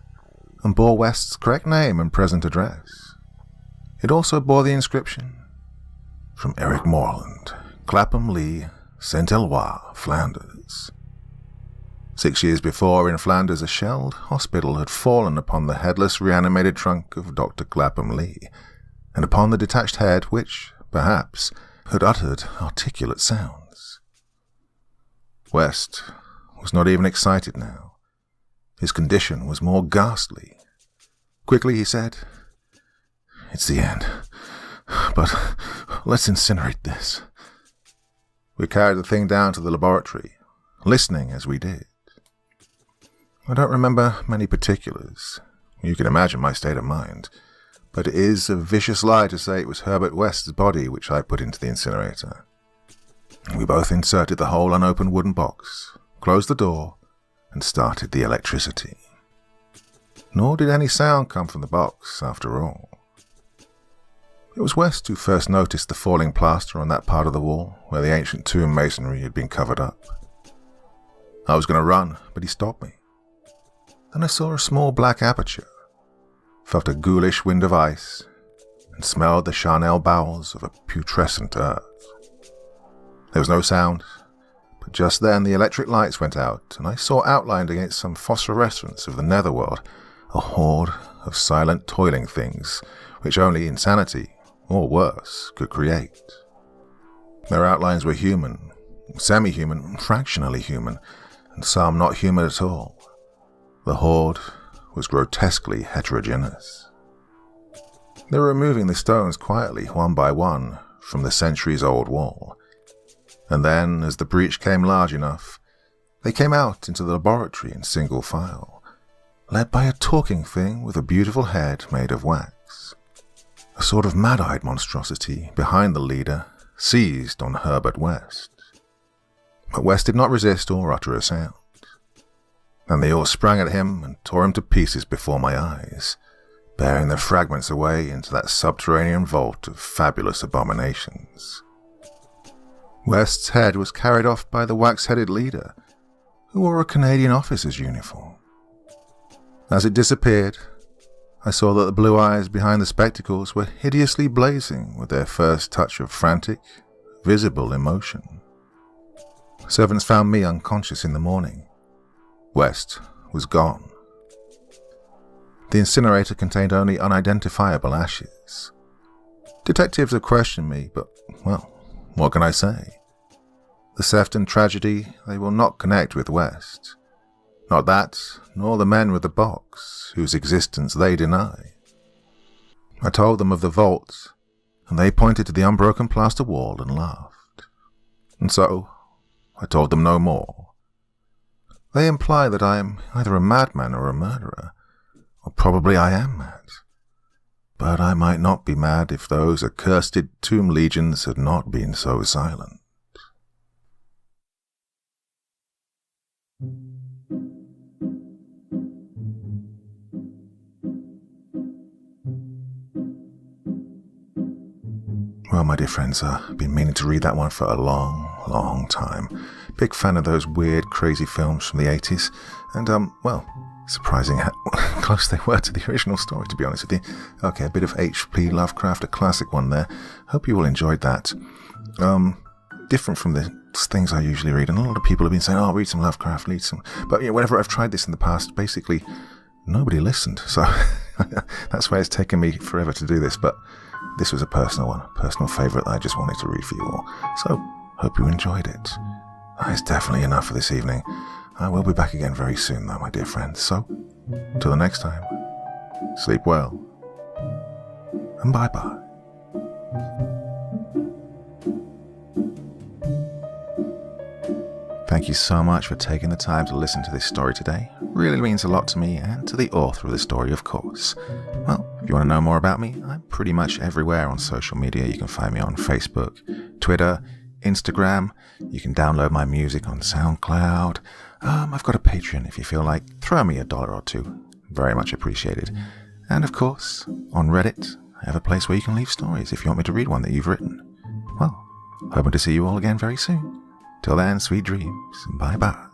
and bore West's correct name and present address. It also bore the inscription, "From Eric Morland, Clapham Lee, St. Eloi, Flanders." 6 years before, in Flanders, a shelled hospital had fallen upon the headless reanimated trunk of Dr. Clapham Lee, and upon the detached head which, perhaps, had uttered articulate sounds. West was not even excited now. His condition was more ghastly. Quickly he said, "It's the end, but let's incinerate this." We carried the thing down to the laboratory, listening as we did. I don't remember many particulars. You can imagine my state of mind, but it is a vicious lie to say it was Herbert West's body which I put into the incinerator. We both inserted the whole unopened wooden box, closed the door, and started the electricity. Nor did any sound come from the box, after all. It was West who first noticed the falling plaster on that part of the wall where the ancient tomb masonry had been covered up. I was going to run, but he stopped me. Then I saw a small black aperture, felt a ghoulish wind of ice, and smelled the charnel bowels of a putrescent earth. There was no sound, but just then the electric lights went out, and I saw outlined against some phosphorescence of the netherworld a horde of silent toiling things which only insanity, or worse, could create. Their outlines were human, semi-human, fractionally human, and some not human at all. The horde was grotesquely heterogeneous. They were removing the stones quietly, one by one, from the centuries-old wall, and then, as the breach came large enough, they came out into the laboratory in single file, led by a talking thing with a beautiful head made of wax. A sort of mad-eyed monstrosity behind the leader seized on Herbert West. But West did not resist or utter a sound. Then they all sprang at him and tore him to pieces before my eyes, bearing their fragments away into that subterranean vault of fabulous abominations. West's head was carried off by the wax-headed leader, who wore a Canadian officer's uniform. As it disappeared, I saw that the blue eyes behind the spectacles were hideously blazing with their first touch of frantic, visible emotion. Servants found me unconscious in the morning. West was gone. The incinerator contained only unidentifiable ashes. Detectives have questioned me, but, well, what can I say? The theft and tragedy, they will not connect with West. Not that, nor the men with the box, whose existence they deny. I told them of the vault, and they pointed to the unbroken plaster wall and laughed. And so I told them no more. They imply that I am either a madman or a murderer, or probably I am mad. But I might not be mad if those accursed tomb legions had not been so silent. Well, my dear friends, I've been meaning to read that one for a long time. Big fan of those weird, crazy films from the 80s. And, well, surprising how close they were to the original story, to be honest with you. Okay, a bit of H.P. Lovecraft, a classic one there. Hope you all enjoyed that. Different from the things I usually read. And a lot of people have been saying, oh, read some Lovecraft, read some... But, you know, whenever I've tried this in the past, basically, nobody listened. So that's why it's taken me forever to do this. But this was a personal one, a personal favourite that I just wanted to read for you all. So, hope you enjoyed it. It's definitely enough for this evening. I will be back again very soon, though, my dear friends. So, till the next time, sleep well, and bye-bye. Thank you so much for taking the time to listen to this story today. It really means a lot to me and to the author of the story, of course. Well, if you want to know more about me, I'm pretty much everywhere on social media. You can find me on Facebook, Twitter, Instagram. You can download my music on SoundCloud. I've got a Patreon if you feel like. Throw me $1 or $2. Very much appreciated. And of course, on Reddit, I have a place where you can leave stories if you want me to read one that you've written. Well, hoping to see you all again very soon. Till then, sweet dreams. Bye-bye.